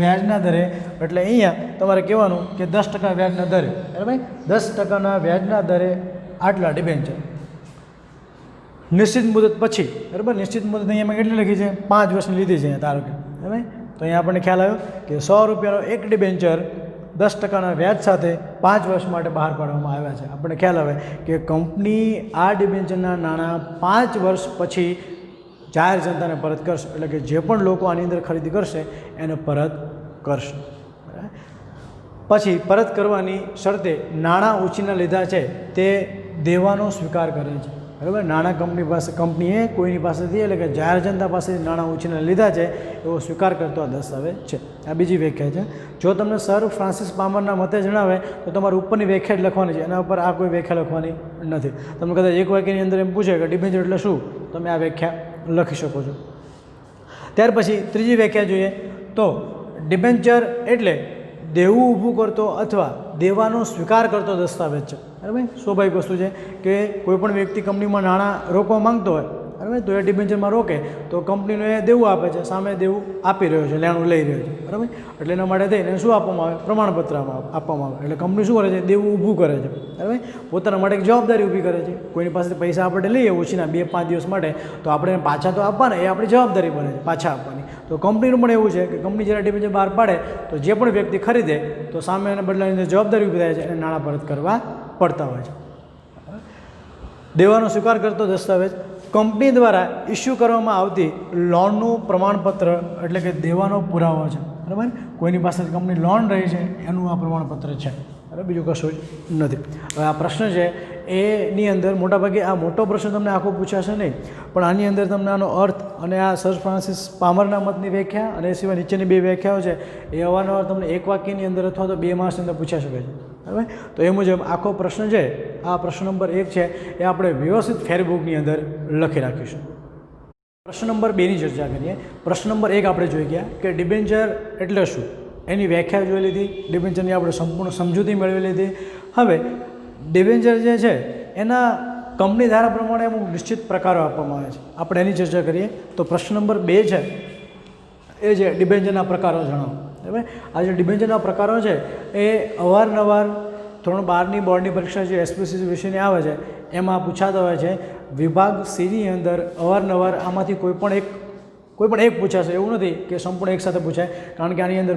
વ્યાજના દરે એટલે અહીંયા તમારે કહેવાનું કે 10% વ્યાજના દરે, બરાબર, 10%ના વ્યાજના દરે આટલા ડિબેન્ચર નિશ્ચિત મુદત પછી, બરાબર. નિશ્ચિત મુદત અહીંયા કેટલી લખી છે? 5 વર્ષની લીધી છે અહીંયા, ધારો કે, બરાબર. તો અહીંયા આપણને ખ્યાલ આવ્યો કે 100 રૂપિયાનો એક ડિબેન્ચર 10%ના વ્યાજ સાથે 5 વર્ષ માટે બહાર પાડવામાં આવ્યા છે. આપણને ખ્યાલ આવે કે કંપની આ ડિબેન્ચરના નાણાં 5 વર્ષ પછી જાહેર જનતાને પરત કરશે, એટલે કે જે પણ લોકો આની અંદર ખરીદી કરશે એને પરત કરશે. પછી પરત કરવાની શરતે નાણાં ઉછીના લીધા છે તે દેવાનો સ્વીકાર કરે છે, બરાબર. નાણાં કંપનીએ કોઈની પાસેથી એટલે કે જાહેર જનતા પાસેથી નાણાં ઉછીના લીધા છે એવો સ્વીકાર કરતો આ દસ્તાવેજ છે. આ બીજી વ્યાખ્યા છે. જો તમને સર ફ્રાન્સિસ પામરના મતે જણાવે તો તમારે ઉપરની વ્યાખ્યા જ લખવાની છે, એના ઉપર આ કોઈ વ્યાખ્યા લખવાની નથી. તમને કદાચ એક વાક્યની અંદર એમ પૂછે કે ડિબેન્ચર એટલે શું, તમે આ વ્યાખ્યા લખી શકો છો. ત્યાર પછી ત્રીજી વ્યાખ્યા જોઈએ તો ડિબેન્ચર એટલે દેવું ઊભું કરતો અથવા દેવાનો સ્વીકાર કરતો દસ્તાવેજ છે, બરાબર. સ્વાભાવિક વસ્તુ છે કે કોઈપણ વ્યક્તિ કંપનીમાં નાણાં રોકવા માંગતો હોય, બરાબર, તો એ ડિબેન્ચરમાં રોકે તો કંપનીને એ દેવું આપે છે, સામે દેવું આપી રહ્યો છે, લેણું લઈ રહ્યો છે, બરાબર. એટલે એના માટે થઈને શું આપવામાં આવે? પ્રમાણપત્ર આપવામાં આવે. એટલે કંપની શું કરે છે? દેવું ઊભું કરે છે, બરાબર. પોતાના માટે એક જવાબદારી ઊભી કરે છે. કોઈની પાસેથી પૈસા આપણે લઈએ ઓછીના 2-5 દિવસ માટે તો આપણે પાછા તો આપવાના, એ આપણી જવાબદારી બને છે પાછા આપવાની. તો કંપનીનું પણ એવું છે કે કંપની જ્યારે ડિબેન્ચર બહાર પાડે તો જે પણ વ્યક્તિ ખરીદે તો સામે એને બદલાની જવાબદારી ઊભી થાય છે અને નાણાં પરત કરવા પડતા હોય છે. દેવાનો સ્વીકાર કરતો દસ્તાવેજ કંપની દ્વારા ઇસ્યુ કરવામાં આવતી લોનનું પ્રમાણપત્ર એટલે કે દેવાનો પુરાવો છે, બરાબર. કોઈની પાસે કંપની લોન રહી છે એનું આ પ્રમાણપત્ર છે, બરાબર, બીજું કશું જ નથી. હવે આ પ્રશ્ન છે એની અંદર મોટાભાગે આ મોટો પ્રશ્ન તમને આખો પૂછાશે નહીં, પણ આની અંદર તમને આનો અર્થ અને આ સર ફ્રાન્સિસ પામરના મતની વ્યાખ્યા અને એ સિવાય નીચેની 2 વ્યાખ્યાઓ છે એ અવારનવાર તમને એક વાક્યની અંદર અથવા તો 2 માર્ક્સની અંદર પૂછાઈ શકે છે, બરાબર. તો એ મુજબ આખો પ્રશ્ન છે, આ પ્રશ્ન નંબર 1 છે એ આપણે વ્યવસ્થિત ફેરબુકની અંદર લખી રાખીશું. પ્રશ્ન નંબર 2ની ચર્ચા કરીએ. પ્રશ્ન નંબર 1 આપણે જોઈ ગયા કે ડિબેન્ચર એટલે શું, એની વ્યાખ્યા જોઈ લીધી, ડિબેન્ચરની આપણે સંપૂર્ણ સમજૂતી મેળવી લીધી. હવે ડિબેન્ચર જે છે એના કંપની ધારા પ્રમાણે અમુક નિશ્ચિત પ્રકારો આપવામાં આવે છે, આપણે એની ચર્ચા કરીએ. તો પ્રશ્ન નંબર 2 છે એ છે ડિબેન્ચરના પ્રકારો જણાવો, બરાબર. આ જે ડિબેન્ચરના પ્રકારો છે એ અવારનવાર ધોરણ 12ની બોર્ડની પરીક્ષા જે એસપીસીસી વિષયની આવે છે એમાં પૂછાતા હોય છે. વિભાગ સીની અંદર અવારનવાર આમાંથી કોઈ પણ એક પૂછાશે, એવું નથી કે સંપૂર્ણ એક સાથે પૂછાય, કારણ કે આની અંદર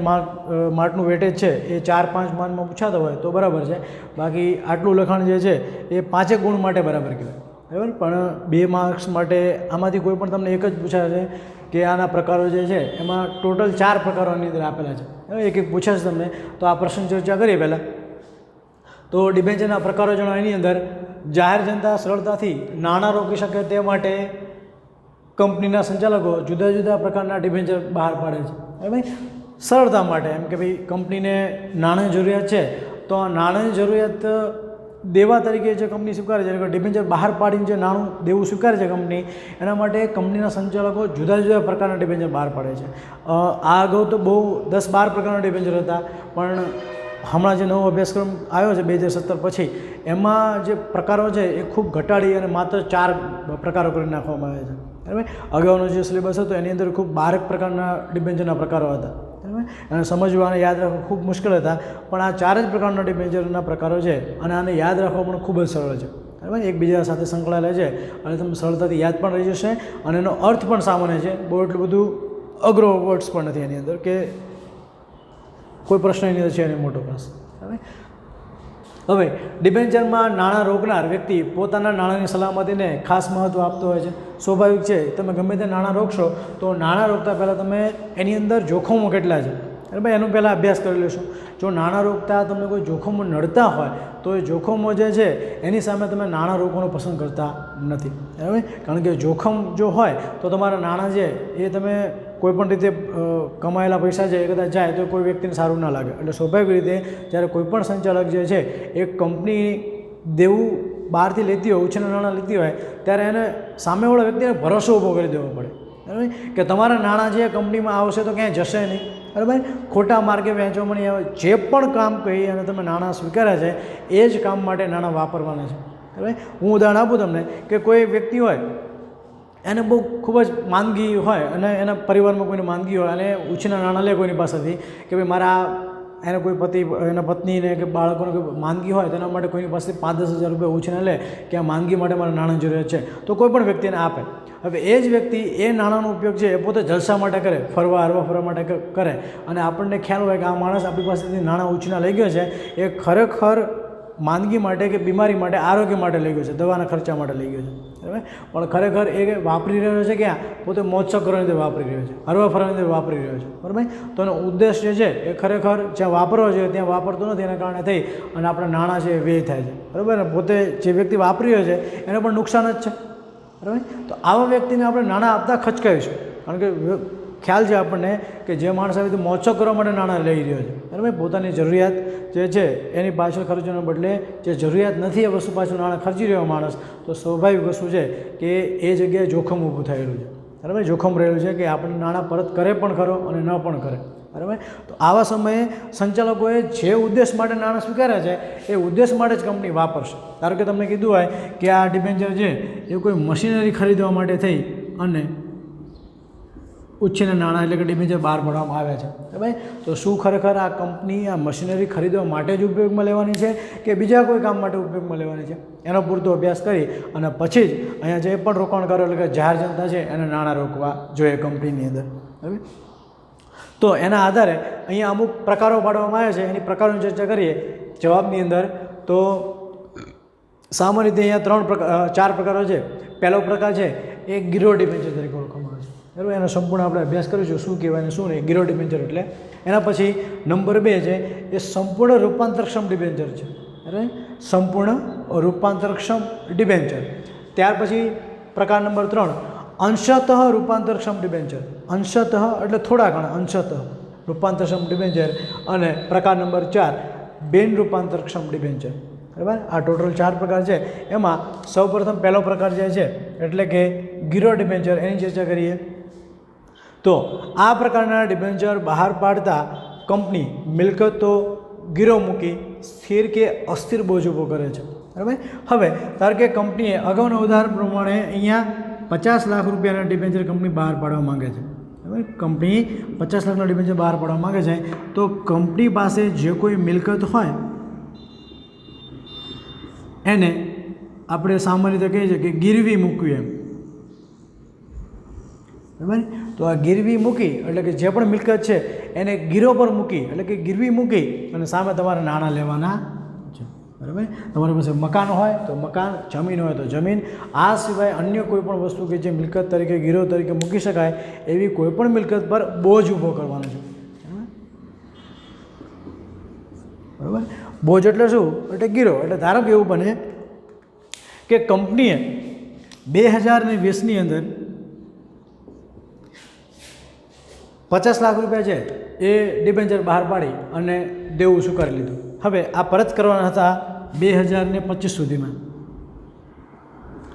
માર્કનું વેટેજ છે એ 4-5 માર્કમાં પૂછાતા હોય તો બરાબર છે. બાકી આટલું લખાણ જે છે એ 5 ગુણ માટે બરાબર કહેવાય, બરાબર. પણ 2 માર્ક્સ માટે આમાંથી કોઈ પણ તમને એક જ પૂછાશે કે આના પ્રકારો જે છે એમાં ટોટલ 4 પ્રકારો આની અંદર આપેલા છે, એક એક પૂછાશે તમને. તો આ પ્રશ્ન ચર્ચા કરીએ પહેલાં. તો ડિબેન્ચરના પ્રકારો જણાવો. એની અંદર જાહેર જનતા સરળતાથી નાણાં રોકી શકે તે માટે કંપનીના સંચાલકો જુદા જુદા પ્રકારના ડિબેન્ચર બહાર પાડે છે, બરાબર. સરળતા માટે એમ કે ભાઈ કંપનીને નાણાંની જરૂરિયાત છે તો આ નાણાંની જરૂરિયાત દેવા તરીકે જે કંપની સ્વીકારે છે, ડિબેન્ચર બહાર પાડીને જે નાણું દેવું સ્વીકારે છે કંપની, એના માટે કંપનીના સંચાલકો જુદા જુદા પ્રકારના ડિબેન્ચર બહાર પાડે છે. આ અગાઉ તો બહુ 10-12 પ્રકારના ડિબેન્ચર હતા, પણ હમણાં જે નવો અભ્યાસક્રમ આવ્યો છે 2017 પછી એમાં જે પ્રકારો છે એ ખૂબ ઘટાડી અને માત્ર 4 પ્રકારો કરી નાખવામાં આવે છે, બરાબર. અગાઉનો જે સિલેબસ હતો એની અંદર ખૂબ 12 પ્રકારના ડિબેન્ચરના પ્રકારો હતા, બરાબર. અને સમજવા અને યાદ રાખવા ખૂબ મુશ્કેલ હતા, પણ આ 4 જ પ્રકારના ડિબેન્ચરના પ્રકારો છે અને આને યાદ રાખવા પણ ખૂબ જ સરળ છે, બરાબર. એકબીજા સાથે સંકળાયેલા છે અને તમે સરળતાથી યાદ પણ રહી જશે અને એનો અર્થ પણ સામાન્ય છે, બહુ એટલું બધું અઘરો વર્ડ્સ પણ નથી એની અંદર કે કોઈ પ્રશ્ન એની અંદર છે નહીં મોટો પ્રશ્ન, બરાબર. હવે ડિબેન્ચરમાં નાણાં રોકનાર વ્યક્તિ પોતાના નાણાંની સલામતીને ખાસ મહત્ત્વ આપતો હોય છે. સ્વાભાવિક છે, તમે ગમે તે નાણાં રોકશો તો નાણાં રોકતા પહેલાં તમે એની અંદર જોખમો કેટલા છે, બરાબર, એનું પહેલાં અભ્યાસ કરી લેશો. જો નાણાં રોકતા તમને કોઈ જોખમો નડતા હોય તો એ જોખમો જે છે એની સામે તમે નાણાં રોકવાનું પસંદ કરતા નથી, બરાબર. કારણ કે જોખમ જો હોય તો તમારા નાણાં છે એ તમે કોઈપણ રીતે કમાયેલા પૈસા છે એ કદાચ જાય તો કોઈ વ્યક્તિને સારું ના લાગે. એટલે સ્વાભાવિક રીતે જ્યારે કોઈપણ સંચાલક જે છે એ કંપની દેવું બહારથી લેતી હોય, ઉછીના નાણાં લેતી હોય, ત્યારે એને સામેવાળા વ્યક્તિને ભરોસો ઊભો કરી દેવો પડે, બરાબર, કે તમારા નાણાં જે કંપનીમાં આવશે તો ક્યાંય જશે નહીં, બરાબર. ખોટા માર્ગે વહેંચવાની આવે જે પણ કામ કહી અને તમે નાણાં સ્વીકાર્યા છે એ જ કામ માટે નાણાં વાપરવાના છે, બરાબર. હું ઉદાહરણ આપું તમને કે કોઈ વ્યક્તિ હોય એને બહુ ખૂબ જ માંદગી હોય અને એના પરિવારમાં કોઈને માંદગી હોય અને ઉછીના નાણાં લે કોઈની પાસેથી કે ભાઈ મારા એને કોઈ એના પત્નીને કે બાળકોને કોઈ માંદગી હોય તેના માટે કોઈની પાસેથી 5-10 હજાર રૂપિયા ઉછીના લે કે આ માંદગી માટે મારે નાણાં જરૂરિયાત છે, તો કોઈ પણ વ્યક્તિને આપે. હવે એ જ વ્યક્તિ એ નાણાંનો ઉપયોગ છે એ પોતે જલસા માટે કરે, હરવા ફરવા માટે કરે, અને આપણને ખ્યાલ હોય કે આ માણસ આપણી પાસેથી નાણાં ઉછીના લઈ ગયો છે, એ ખરેખર માંદગી માટે કે બીમારી માટે, આરોગ્ય માટે લઈ ગયો છે, દવાના ખર્ચા માટે લઈ ગયો છે, બરાબર. પણ ખરેખર એ વાપરી રહ્યો છે ક્યાં? પોતે મોજ-શોખ કરવાની રીતે વાપરી રહ્યો છે, હરવા ફરવાની રીતે વાપરી રહ્યો છે, બરાબર. તો એનો ઉદ્દેશ જે છે એ ખરેખર જ્યાં વાપરવો જોઈએ ત્યાં વાપરતો નથી, એના કારણે થઈ અને આપણા નાણાં છે એ વ્યય થાય છે, બરાબર. ને પોતે જે વ્યક્તિ વાપરી રહ્યો છે એને પણ નુકસાન જ છે, બરાબર. તો આવા વ્યક્તિને આપણે નાણાં આપતા ખચકાઈશું, કારણ કે ખ્યાલ છે આપણને કે જે માણસ આવી રીતે મોજ-શોખ કરવા માટે નાણાં લઈ રહ્યો છે, બરાબર, પોતાની જરૂરિયાત જે છે એની પાછળ ખર્ચવાને બદલે જે જરૂરિયાત નથી એ વસ્તુ પાછળ નાણાં ખર્ચી રહ્યો માણસ, તો સ્વાભાવિક વસ્તુ છે કે એ જગ્યાએ જોખમ ઊભું થયેલું છે, બરાબર. જોખમ રહેલું છે કે આપણને નાણાં પરત કરે પણ ખરો અને ન પણ કરે, બરાબર. તો આવા સમયે સંચાલકોએ જે ઉદ્દેશ માટે નાણાં સ્વીકાર્યા છે એ ઉદ્દેશ માટે જ કંપની વાપરશે. ધારો કે તમને કીધું હોય કે આ ડિબેન્ચર છે એ કોઈ મશીનરી ખરીદવા માટે થઈ અને ઉછીના નાણાં એટલે કે ડિબેન્ચર બહાર પાડવામાં આવ્યા છે, બરાબર. તો શું ખરેખર આ કંપની આ મશીનરી ખરીદવા માટે જ ઉપયોગમાં લેવાની છે કે બીજા કોઈ કામ માટે ઉપયોગમાં લેવાની છે? એનો પૂરતો અભ્યાસ કરી અને પછી જ અહીંયા જે પણ રોકાણકારો એટલે કે જાહેર જનતા છે એને નાણાં રોકવા જોઈએ કંપનીની અંદર, બરાબર. તો એના આધારે અહીંયા અમુક પ્રકારો પાડવામાં આવ્યા છે, એની પ્રકારોની ચર્ચા કરીએ જવાબની અંદર. તો સામાન્ય રીતે અહીંયા 4 પ્રકારો છે. પહેલો પ્રકાર છે એ ગીરો ડિબેન્ચર તરીકે ઓળખવામાં આવે છે, બરાબર. એનો સંપૂર્ણ આપણે અભ્યાસ કરીશું શું કહેવાય અને શું નહીં ગીરો ડિબેન્ચર એટલે. એના પછી નંબર 2 છે એ સંપૂર્ણ રૂપાંતરક્ષમ ડિબેન્ચર છે, બરાબર, સંપૂર્ણ રૂપાંતરક્ષમ ડિબેન્ચર. ત્યાર પછી પ્રકાર નંબર 3 અંશતઃ રૂપાંતરક્ષમ ડિબેન્ચર, અંશતઃ એટલે થોડા ઘણા અંશતઃ રૂપાંતરક્ષમ ડિબેન્ચર. અને પ્રકાર નંબર 4 બિન રૂપાંતરક્ષમ ડિબેન્ચર, બરાબર. આ ટોટલ 4 પ્રકાર છે. એમાં સૌપ્રથમ પહેલો પ્રકાર જે છે એટલે કે ગીરો ડિબેન્ચર એની ચર્ચા કરીએ. તો આ પ્રકારના ડિબેન્ચર બહાર પાડતા કંપની મિલકતો ગીરો મૂકી સ્થિર કે અસ્થિર બોજ ઊભો કરે છે, બરાબર. હવે ધારો કે કંપનીએ અગાઉના ઉદાહરણ પ્રમાણે અહીંયા 50 લાખ રૂપિયાના ડિબેન્ચર કંપની બહાર પાડવા માગે છે, બરાબર. કંપની 50 લાખના ડિબેન્ચર બહાર પાડવા માગે છે, તો કંપની પાસે જે કોઈ મિલકત હોય એને આપણે સામાન્ય રીતે કહીએ છીએ કે ગીરવી મૂકવી એમ, બરાબર. તો આ ગીરવી મૂકી એટલે કે જે પણ મિલકત છે એને ગીરો પર મૂકી એટલે કે ગીરવી મૂકી અને સામે તમારે નાણાં લેવાના છે, બરાબર. તમારી પાસે મકાન હોય તો મકાન, જમીન હોય તો જમીન, આ સિવાય અન્ય કોઈ પણ વસ્તુ કે જે મિલકત તરીકે ગીરો તરીકે મૂકી શકાય એવી કોઈ પણ મિલકત પર બોજ ઊભો કરવાનો છે, બરાબર. બોજ એટલે શું? એટલે ગીરો. એટલે ધારો કે એવું બને કે કંપનીએ 2020ની અંદર 50 લાખ રૂપિયા છે એ ડિબેન્ચર બહાર પાડી અને દેવું સ્વીકારી લીધું. હવે આ પરત કરવાના હતા 2025 સુધીમાં,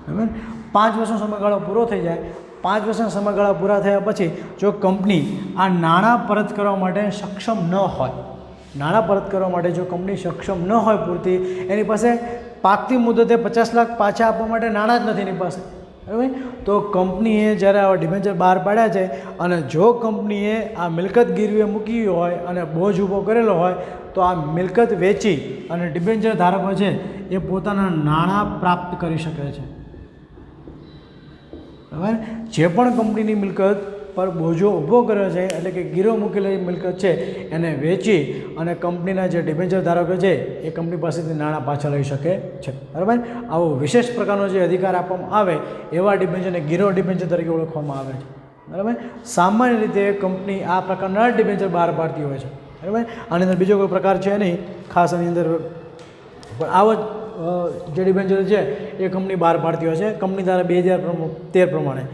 બરાબર. 5 વર્ષનો સમયગાળો પૂરો થઈ જાય. 5 વર્ષના સમયગાળા પૂરા થયા પછી જો કંપની આ નાણાં પરત કરવા માટે સક્ષમ ન હોય, નાણાં પરત કરવા માટે જો કંપની સક્ષમ ન હોય પૂરતી, એની પાસે પાકતી મુદતે 50 લાખ પાછા આપવા માટે નાણાં જ નથી એની પાસે, બરાબર. તો કંપનીએ જ્યારે આવા ડિબેન્ચર બહાર પાડ્યા છે અને જો કંપનીએ આ મિલકત ગીરવે મૂકી હોય અને બોજ ઊભો કરેલો હોય તો આ મિલકત વેચી અને ડિબેન્ચર ધારકો છે એ પોતાના નાણાં પ્રાપ્ત કરી શકે છે, બરાબર. જે પણ કંપનીની મિલકત પર બોજો ઊભો કર્યો છે એટલે કે ગીરો મૂકેલી મિલકત છે એને વેચી અને કંપનીના જે ડિબેન્ચર ધારકો છે એ કંપની પાસેથી નાણાં પાછા લઈ શકે છે, બરાબર. આવો વિશેષ પ્રકારનો જે અધિકાર આપવામાં આવે એવા ડિબેન્ચરને ગીરો ડિબેન્ચર તરીકે ઓળખવામાં આવે છે, બરાબર. સામાન્ય રીતે કંપની આ પ્રકારના ડિબેન્ચર બહાર પાડતી હોય છે, બરાબર. આની અંદર બીજો કોઈ પ્રકાર છે નહીં ખાસ આની અંદર, પણ આવો જે ડિબેન્ચર છે એ કંપની બહાર પાડતી હોય છે કંપની દ્વારા 2013 પ્રમાણે.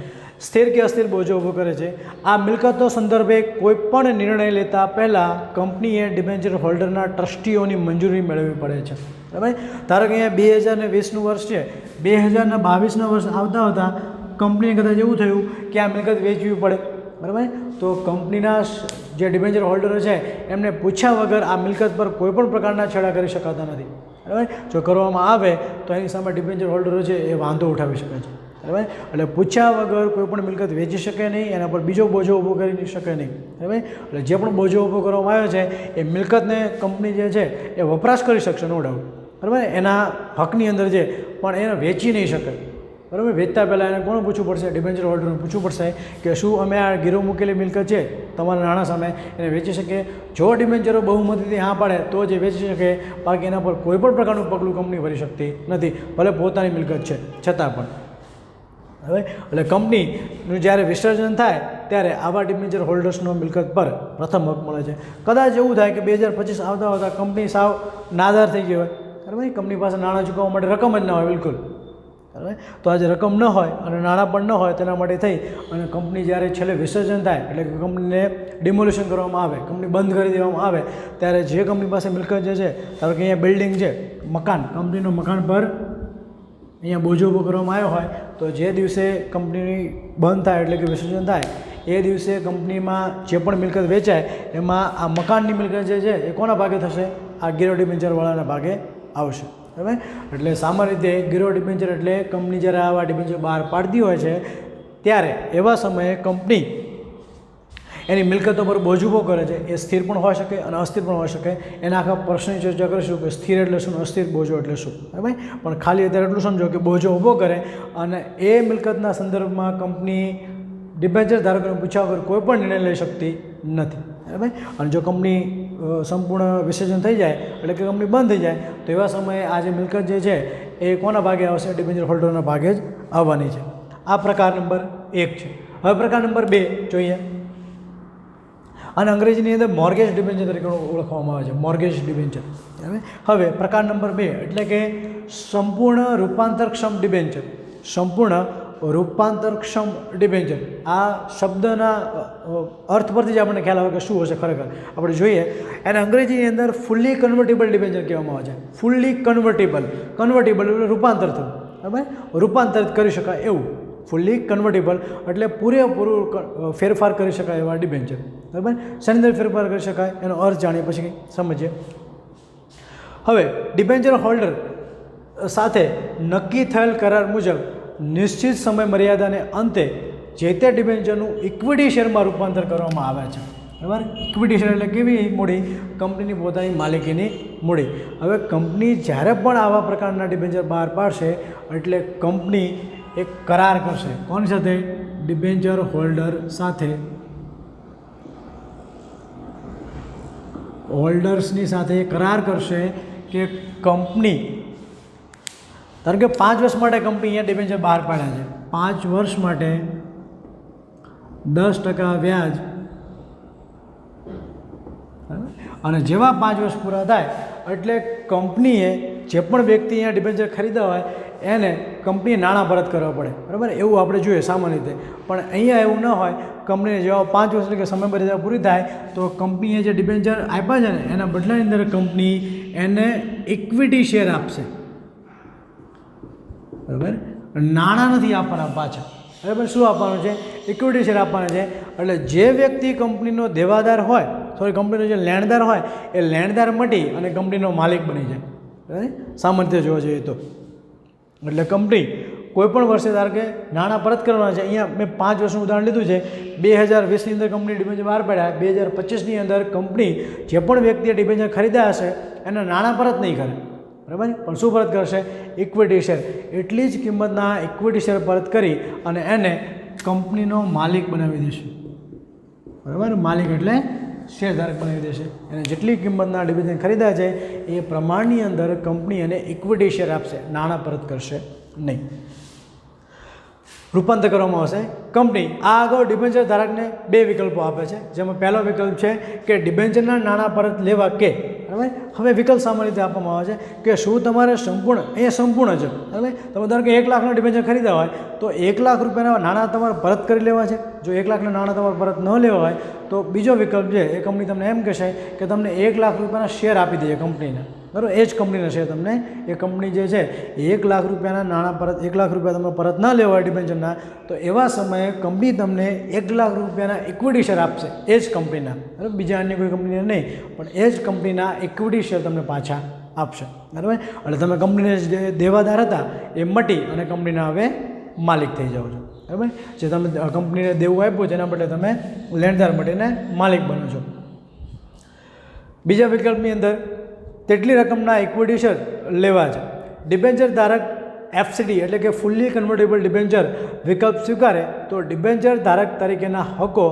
સ્થિર કે અસ્થિર બોજો ઊભો કરે છે. આ મિલકતો સંદર્ભે કોઈપણ નિર્ણય લેતા પહેલાં કંપનીએ ડિબેન્ચર હોલ્ડરના ટ્રસ્ટીઓની મંજૂરી મેળવવી પડે છે. બરાબર. ધારો કે અહીંયા 2020નું વર્ષ છે, 2022ના વર્ષ આવતા આવતા કંપનીને કદાચ એવું થયું કે આ મિલકત વેચવી પડે. બરાબર. તો કંપનીના જે ડિબેન્ચર હોલ્ડરો છે એમને પૂછ્યા વગર આ મિલકત પર કોઈપણ પ્રકારના છેડા કરી શકાતા નથી. બરાબર. જો કરવામાં આવે તો એની સામે ડિબેન્ચર હોલ્ડરો છે એ વાંધો ઉઠાવી શકે છે. બરાબર. એટલે પૂછ્યા વગર કોઈ પણ મિલકત વેચી શકે નહીં, એના પર બીજો બોજો ઊભો કરી શકે નહીં. બરાબર. એટલે જે પણ બોજો ઊભો કરવામાં આવ્યો છે એ મિલકતને કંપની જે છે એ વપરાશ કરી શકશે, નો ડાઉટ. બરાબર. એના હકની અંદર છે, પણ એને વેચી નહીં શકે. બરાબર. વેચતા પહેલાં એને કોણ પૂછવું પડશે? ડિબેન્ચર હોલ્ડરને પૂછવું પડશે કે શું અમે આ ગીરો મૂકેલી મિલકત છે તમારા નાણાં સામે એને વેચી શકીએ. જો ડિબેન્ચરો બહુમતીથી હા પાડે તો જ એ વેચી શકે, બાકી એના પર કોઈ પણ પ્રકારનું પગલું કંપની ભરી શકતી નથી, ભલે પોતાની મિલકત છે છતાં પણ. હવે એટલે કંપનીનું જ્યારે વિસર્જન થાય ત્યારે આવા ડિબેન્ચર હોલ્ડર્સનો મિલકત પર પ્રથમ હક મળે છે. કદાચ એવું થાય કે 2025 આવતા આવતા કંપની સાવ નાદાર થઈ ગઈ હોય. બરાબર. કંપની પાસે નાણાં ચૂકવવા માટે રકમ જ ના હોય બિલકુલ. બરાબર. તો આજે રકમ ન હોય અને નાણાં પણ ન હોય, તેના માટે થઈ અને કંપની જ્યારે છેલ્લે વિસર્જન થાય એટલે કે કંપનીને ડિમોલિશન કરવામાં આવે, કંપની બંધ કરી દેવામાં આવે, ત્યારે જે કંપની પાસે મિલકત જે છે, ધારો કે અહીંયા બિલ્ડિંગ છે, મકાન, કંપનીનું મકાન પર અહીંયા બોજો ઊભો કરવામાં આવ્યો હોય, તો જે દિવસે કંપની બંધ થાય એટલે કે વિસર્જન થાય એ દિવસે કંપનીમાં જે પણ મિલકત વેચાય એમાં આ મકાનની મિલકત જે છે એ કોના ભાગે થશે? આ ગીરો ડિબેન્ચરવાળાના ભાગે આવશે. બરાબર. એટલે સામાન્ય રીતે ગીરો ડિબેન્ચર એટલે કંપની જ્યારે આવા ડિબેન્ચર બહાર પાડતી હોય છે ત્યારે એવા સમયે કંપની એની મિલકતો પર બોજ ઊભો કરે છે. એ સ્થિર પણ હોઈ શકે અને અસ્થિર પણ હોઈ શકે. એના આખા પ્રશ્નની ચર્ચા કરીશું કે સ્થિર એટલે શું, અસ્થિર બોજો એટલે શું. બરાબર. પણ ખાલી અત્યારે એટલું સમજો કે બોજો ઊભો કરે અને એ મિલકતના સંદર્ભમાં કંપની ડિબેન્ચર ધારકોને પૂછ્યા વગર કોઈ પણ નિર્ણય લઈ શકતી નથી. બરાબર. અને જો કંપની સંપૂર્ણ વિસર્જન થઈ જાય એટલે કે કંપની બંધ થઈ જાય તો એવા સમયે આ જે મિલકત જે છે એ કોના ભાગે આવશે? ડિબેન્ચર હોલ્ડરના ભાગે જ આવવાની છે. આ પ્રકાર નંબર 1 છે. હવે પ્રકાર નંબર 2 જોઈએ. અને અંગ્રેજીની અંદર મોર્ગેજ ડિબેન્ચર તરીકે ઓળખવામાં આવે છે, મોર્ગેજ ડિબેન્ચર. હવે પ્રકાર નંબર 2 એટલે કે સંપૂર્ણ રૂપાંતરક્ષમ ડિબેન્ચર. સંપૂર્ણ રૂપાંતરક્ષમ ડિબેન્ચર. આ શબ્દના અર્થ પરથી જ આપણને ખ્યાલ આવે કે શું હશે ખરેખર. આપણે જોઈએ એને અંગ્રેજીની અંદર ફૂલ્લી કન્વર્ટેબલ ડિબેન્ચર કહેવામાં આવે છે. Fully convertible. કન્વર્ટેબલ એટલે રૂપાંતર થવું. બરાબર. રૂપાંતરિત કરી શકાય એવું. ફૂલ્લી કન્વર્ટેબલ એટલે પૂરેપૂરું ફેરફાર કરી શકાય એવા ડિબેન્ચર. બરાબર. શેની અંદર ફેરફાર કરી શકાય એનો અર્થ જાણીએ પછી સમજીએ. હવે ડિબેન્ચર હોલ્ડર સાથે નક્કી થયેલ કરાર મુજબ નિશ્ચિત સમય મર્યાદાને અંતે જે તે ડિબેન્ચરનું ઇક્વિટી શેરમાં રૂપાંતર કરવામાં આવે છે. બરાબર. ઇક્વિટી શેર એટલે કેવી મૂડી? કંપનીની પોતાની માલિકીની મૂડી. હવે કંપની જ્યારે પણ આવા પ્રકારના ડિબેન્ચર બહાર પાડશે એટલે કંપની એક કરાર કરશે. કોની સાથે? ડિબેન્ચર હોલ્ડર સાથે. હોલ્ડર્સની સાથે કરાર કરશે કે કંપની, કારણ કે 5 વર્ષ માટે કંપની અહીંયા ડિબેન્ચર બહાર પાડ્યા છે. 5 વર્ષ માટે 10% વ્યાજ, અને જેવા 5 વર્ષ પૂરા થાય એટલે કંપનીએ જે પણ વ્યક્તિ અહીંયા ડિબેન્ચર ખરીદ્યા હોય એને કંપનીએ નાણાં પરત કરવા પડે. બરાબર. એવું આપણે જોઈએ સામાન્ય રીતે. પણ અહીંયા એવું ન હોય. કંપનીને જેવા 5 વર્ષ કે સમય મર્યાદા પૂરી થાય તો કંપનીએ જે ડિબેન્ચર આપ્યા છે ને એના બદલાની અંદર કંપની એને ઇક્વિટી શેર આપશે. બરાબર. નાણાં નથી આપવાના પાછા. બરાબર. શું આપવાનું છે? ઇક્વિટી શેર આપવાના છે. એટલે જે વ્યક્તિ કંપનીનો દેવાદાર હોય, કંપનીનો જે લેણદાર હોય એ લેણદાર મટી અને કંપનીનો માલિક બની જાય. બરાબર. સામાન્ય રીતે જોવા જઈએ તો એટલે કંપની કોઈપણ વર્ષે ધારો કે નાણાં પરત કરવાના છે. અહીંયા મેં 5 વર્ષનું ઉદાહરણ લીધું છે. 2020ની અંદર કંપની ડિબેન્ચર બહાર પાડ્યા. 2025ની અંદર કંપની જે પણ વ્યક્તિએ ડિબેન્ચર ખરીદ્યા હશે એના નાણાં પરત નહીં કરે. બરાબર. પણ શું પરત કરશે? Equity share. એટલી જ કિંમતના ઇક્વિટી શેર પરત કરી અને એને કંપનીનો માલિક બનાવી દેશે. બરાબર. માલિક એટલે શેરધારક બનાવી દેશે. એને જેટલી કિંમતના ડિબેન્ચર ખરીદ્યા છે એ પ્રમાણની અંદર કંપની એને ઇક્વિટી શેર આપશે, નાણાં પરત કરશે નહીં. રૂપાંતર કરવામાં આવશે કંપની. આ અગાઉ ડિબેન્ચર ધારકને બે વિકલ્પો આપે છે, જેમાં પહેલો વિકલ્પ છે કે ડિબેન્ચરના નાણાં પરત લેવા કે, બરાબર. હવે વિકલ્પ સામાન્ય રીતે આપવામાં આવે છે કે શું તમારે સંપૂર્ણ, અહીંયા સંપૂર્ણ છે, બરાબર. તમે ધારો કે 1 લાખનો ડિબેન્ચર ખરીદ્યા હોય તો 1 લાખ રૂપિયાના નાણાં તમારે પરત કરી લેવા છે. જો 1 લાખના નાણાં તમારે પરત ન લેવા હોય તો બીજો વિકલ્પ છે એ કંપની તમને એમ કહેશે કે તમને 1 લાખ રૂપિયાના શેર આપી દે કંપનીને, બરાબર. એ જ કંપનીના શેર તમને, એ કંપની જે છે 1 લાખ રૂપિયાના નાણાં પરત, 1 લાખ રૂપિયા તમે પરત ન લેવા હોય ડિબેન્ચરના, તો એવા સમયે કંપની તમને 1 લાખ રૂપિયાના ઇક્વિટી શેર આપશે, એ જ કંપનીના, બરાબર. બીજા અન્ય કોઈ કંપનીના નહીં, પણ એ જ કંપનીના ઇક્વિટી શેર તમને પાછા આપશે, બરાબર. એટલે તમે કંપનીને જે દેવાદાર હતા એ મટી અને કંપનીના હવે માલિક થઈ જાઓ છો, બરાબર. જે તમે કંપનીને દેવું આપ્યું છે એના બદલે તમે લેણદાર મટીને માલિક બનો છો. બીજા વિકલ્પની અંદર તેટલી રકમના ઇક્વિટી શેર લેવા છે. ડિબેન્ચર ધારક એફસીડી એટલે કે ફુલ્લી કન્વર્ટેબલ ડિબેન્ચર વિકલ્પ સ્વીકારે તો ડિબેન્ચર ધારક તરીકેના હકો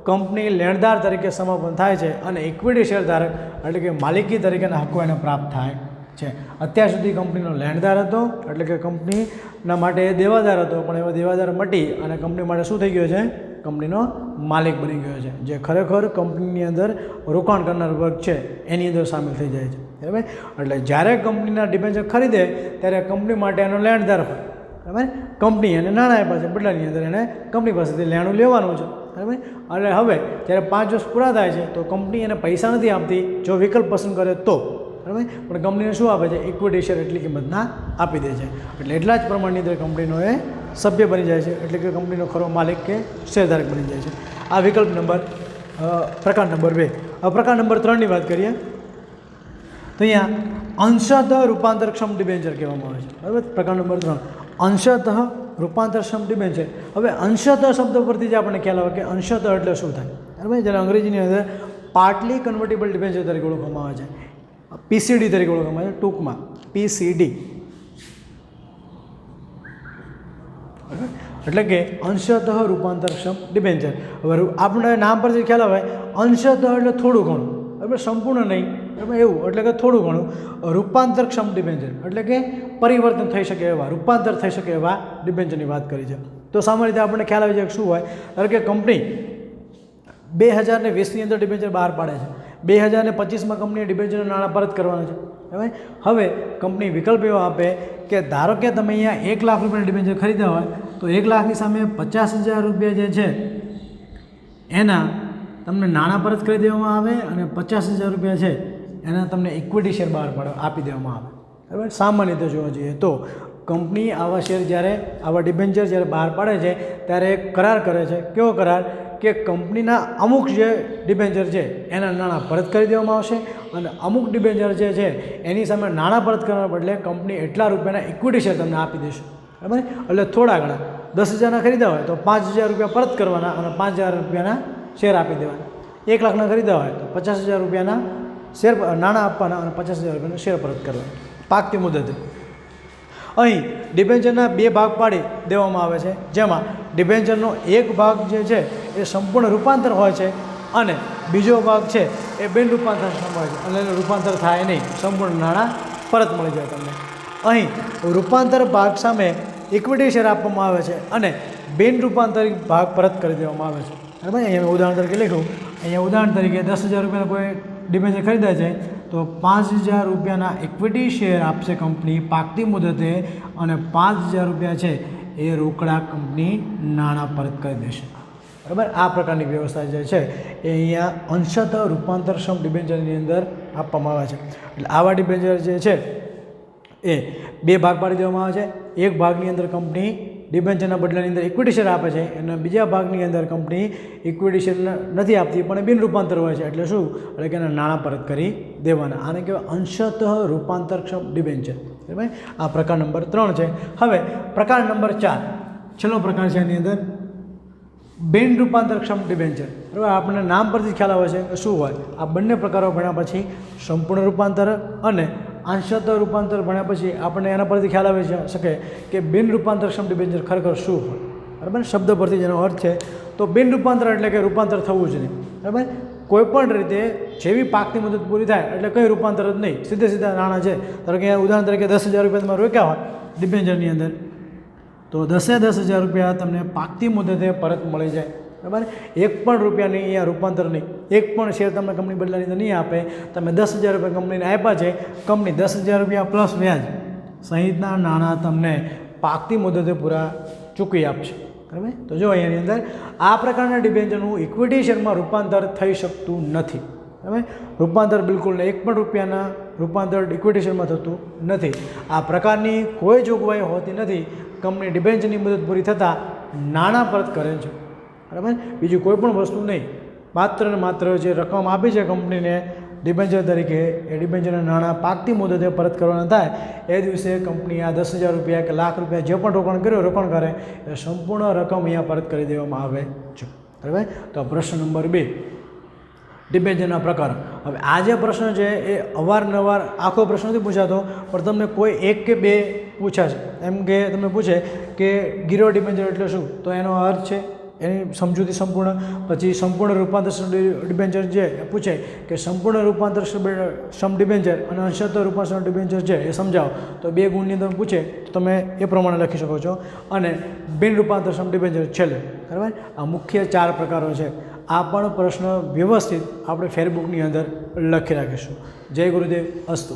કંપની લેણદાર તરીકે સમાપન થાય છે અને ઇક્વિટી શેર ધારક એટલે કે માલિકી તરીકેના હકો એને પ્રાપ્ત થાય છે. અત્યાર સુધી કંપનીનો લેણદાર હતો, એટલે કે કંપનીના માટે એ દેવાદાર હતો, પણ એવો દેવાદાર મટી અને કંપની માટે શું થઈ ગયો છે, કંપનીનો માલિક બની ગયો છે, જે ખરેખર કંપનીની અંદર રોકાણ કરનાર વર્ગ છે એની અંદર સામેલ થઈ જાય છે, બરાબર. એટલે જ્યારે કંપનીના ડિબેન્ચર ખરીદે ત્યારે કંપની માટે એનો લેણદાર હોય, બરાબર. કંપની એને નાણાં આપ્યા છે, બદલાની અંદર એને કંપની પાસેથી લેણું લેવાનું છે, બરાબર. અને હવે જ્યારે 5 વર્ષ પૂરા થાય છે તો કંપની એને પૈસા નથી આપતી જો વિકલ્પ પસંદ કરે તો, બરાબર. પણ કંપનીને શું આપે છે, ઇક્વિટી શેર એટલી કિંમતના આપી દે છે. એટલે એટલા જ પ્રમાણની અંદર કંપનીનો એ સભ્ય બની જાય છે, એટલે કે કંપનીનો ખરો માલિક કે શેરધારક બની જાય છે. આ વિકલ્પ નંબર પ્રકાર નંબર 2. હવે પ્રકાર નંબર 3ની વાત કરીએ તો અહીંયા અંશતઃ રૂપાંતરક્ષમ ડિબેન્ચર કહેવામાં આવે છે, બરાબર. પ્રકાર નંબર 3 અંશતઃ રૂપાંતરક્ષમ ડિબેન્ચર. હવે અંશતઃ શબ્દ પરથી જ આપણને ખ્યાલ આવે કે અંશતઃ એટલે શું થાય, બરાબર. જેને અંગ્રેજીની અંદર પાર્ટલી કન્વર્ટેબલ ડિબેન્ચર તરીકે ઓળખવામાં આવે છે, પીસીડી તરીકે ઓળખવામાં આવે છે, ટૂંકમાં પીસીડી, એટલે કે અંશતઃ રૂપાંતરક્ષમ ડિબેન્ચર. હવે આપણે નામ પરથી ખ્યાલ આવે અંશતઃ એટલે થોડું ઘણું, બરાબર, સંપૂર્ણ નહીં, બરાબર, એવું, એટલે કે થોડું ઘણું. રૂપાંતરક્ષમ ડિબેન્ચર એટલે કે પરિવર્તન થઈ શકે એવા, રૂપાંતર થઈ શકે એવા ડિબેન્ચરની વાત કરી છે. તો સામાન્ય રીતે આપણને ખ્યાલ આવે છે કે શું હોય, ધારો કે કંપની 2020ની અંદર ડિબેન્ચર બહાર પાડે છે, 2025માં કંપનીએ ડિબેન્ચરના નાણાં પરત કરવાના છે, બરાબર. હવે કંપની વિકલ્પ એવો આપે કે ધારો કે તમે અહીંયા 1 લાખ રૂપિયાના ડિબેન્ચર ખરીદ્યા હોય તો 1 લાખની સામે 50,000 રૂપિયા જે છે એના તમને નાણાં પરત કરી દેવામાં આવે અને 50,000 રૂપિયા છે એના તમને ઇક્વિટી શેર બહાર આપી દેવામાં આવે, બરાબર. સામાન્ય રીતે જોવા જઈએ તો કંપની આવા શેર જ્યારે, આવા ડિબેન્ચર જ્યારે બહાર પાડે છે ત્યારે એક કરાર કરે છે. કેવો કરાર કે કંપનીના અમુક જે ડિબેન્ચર છે એના નાણાં પરત કરી દેવામાં આવશે અને અમુક ડિબેન્ચર જે છે એની સામે નાણાં પરત કરવા બદલે કંપની એટલા રૂપિયાના ઇક્વિટી શેર તમને આપી દેશે, બરાબર. એટલે થોડા ઘણા 10,000ના ખરીદ્યા હોય તો 5,000 રૂપિયા પરત કરવાના અને 5,000 રૂપિયાના શેર આપી દેવાના. 1 લાખના ખરીદ્યા હોય તો 50,000 રૂપિયાના શેર નાણાં આપવાના અને 50,000 રૂપિયાના શેર પરત કરવાના પાકતી મુદતે. અહીં ડિબેન્ચરના 2 ભાગ પાડી દેવામાં આવે છે, જેમાં ડિબેન્ચરનો એક ભાગ જે છે એ સંપૂર્ણ રૂપાંતર હોય છે અને બીજો ભાગ છે એ બિન રૂપાંતર હોય છે, એટલે રૂપાંતર થાય નહીં, સંપૂર્ણ નાણાં પરત મળી જાય તમને. અહીં રૂપાંતર ભાગ સામે ઇક્વિટી શેર આપવામાં આવે છે અને બિન રૂપાંતરિત ભાગ પરત કરી દેવામાં આવે છે, બરાબર. અહીંયા ઉદાહરણ તરીકે લખ્યું, અહીંયા ઉદાહરણ તરીકે 10,000 રૂપિયાના કોઈ ડિબેન્ચર ખરીદાય છે તો 5,000 રૂપિયાના ઇક્વિટી શેર આપશે કંપની પાકતી મુદતે અને 5,000 રૂપિયા છે એ રોકડા કંપની નાણાં પરત કરી દેશે, બરાબર. આ પ્રકારની વ્યવસ્થા જે છે એ અહીંયા અંશતઃ રૂપાંતરક્ષમ ડિબેન્ચરની અંદર આપવામાં આવે છે. એટલે આવા ડિબેન્ચર જે છે એ 2 ભાગ પાડી દેવામાં આવે છે. એક ભાગની અંદર કંપની ડિબેન્ચરના બદલાની અંદર ઇક્વિટી શેર આપે છે અને બીજા ભાગની અંદર કંપની ઇક્વિટી શેર નથી આપતી પણ બિન રૂપાંતર હોય છે, એટલે શું, એટલે કે એના નાણાં પરત કરી દેવાના. આને કહેવાય અંશતઃ રૂપાંતરક્ષમ ડિબેન્ચર, બરાબર. આ પ્રકાર નંબર 3 છે. હવે પ્રકાર નંબર 4 છેલ્લો પ્રકાર છે એની અંદર બિન રૂપાંતરક્ષમ ડિબેન્ચર, બરાબર. આપણને નામ પરથી ખ્યાલ આવે છે કે શું હોય. આ બંને પ્રકારો ભણ્યા પછી સંપૂર્ણ રૂપાંતર અને અંશતઃ રૂપાંતર ભણ્યા પછી આપણને એના પરથી ખ્યાલ આવી શકે કે બિન રૂપાંતરક્ષમ ડિબેન્ચર ખરેખર શું હોય, બરાબર. શબ્દ પરથી જેનો અર્થ છે તો બિન રૂપાંતર એટલે કે રૂપાંતર થવું જ નહીં, બરાબર. કોઈપણ રીતે જેવી પાકની મુદત પૂરી થાય એટલે કંઈ રૂપાંતર જ નહીં, સીધા નાણાં છે. ધારો કે ઉદાહરણ તરીકે 10,000 રૂપિયા તમે રોક્યા હોય ડિબેન્ચરની અંદર તો 10,000 રૂપિયા તમને પાકતી મુદતે પરત મળી જાય, બરાબર. 1 પણ રૂપિયાની અહીંયા રૂપાંતર નહીં, 1 પણ શેર તમને કંપની બદલાની તો નહીં આપે. તમે 10,000 રૂપિયા કંપનીને આપ્યા છે, કંપની 10,000 રૂપિયા પ્લસ વ્યાજ સહિતના નાણાં તમને પાકતી મુદતે પૂરા ચૂકવી આપશે, બરાબર. તો જો અહીંયાની અંદર આ પ્રકારના ડિબેન્ચરનું ઇક્વિટી શેરમાં રૂપાંતર થઈ શકતું નથી, બરાબર. રૂપાંતર બિલકુલ નહીં, 1 પણ રૂપિયાના રૂપાંતર ઇક્વિટી શેરમાં થતું નથી. આ પ્રકારની કોઈ જોગવાઈ હોતી નથી. કંપની ડિબેન્ચરની મુદત પૂરી થતાં નાણાં પરત કરે છે, બરાબર. બીજું કોઈ પણ વસ્તુ નહીં, માત્ર ને માત્ર જે રકમ આપી છે કંપનીને ડિબેન્ચર તરીકે, એ ડિબેન્ચરના નાણાં પાકતી મુદતે પરત કરવાના થાય એ દિવસે કંપની આ 10,000 રૂપિયા કે લાખ રૂપિયા જે પણ રોકાણ કરે એ સંપૂર્ણ રકમ અહીંયા પરત કરી દેવામાં આવે છે, બરાબર. તો પ્રશ્ન નંબર 2, ડિબેન્ચરના પ્રકાર. હવે આ જે પ્રશ્ન છે એ અવારનવાર આખો પ્રશ્ન નથી પૂછાતો, પણ તમને કોઈ 1 કે 2 પૂછાશે. એમ કે તમને પૂછે કે ગીરો ડિબેન્ચર એટલે શું, તો એનો અર્થ છે એની સમજૂતી સંપૂર્ણ. પછી સંપૂર્ણ રૂપાંતર ડિબેન્ચર છે એ પૂછે કે સંપૂર્ણ રૂપાંતર સમ ડિબેન્ચર અને અંશતઃ રૂપાંતર ડિબેન્ચર છે એ સમજાવો, તો 2 ગુણની અંદર પૂછે તો તમે એ પ્રમાણે લખી શકો છો. અને બિન રૂપાંતર સમ ડિબેન્ચર છેલ્લે, બરાબર. આ મુખ્ય 4 પ્રકારો છે. આ પણ પ્રશ્ન વ્યવસ્થિત આપણે ફેરબુકની અંદર લખી રાખીશું. જય ગુરુદેવ, અસ્તુ.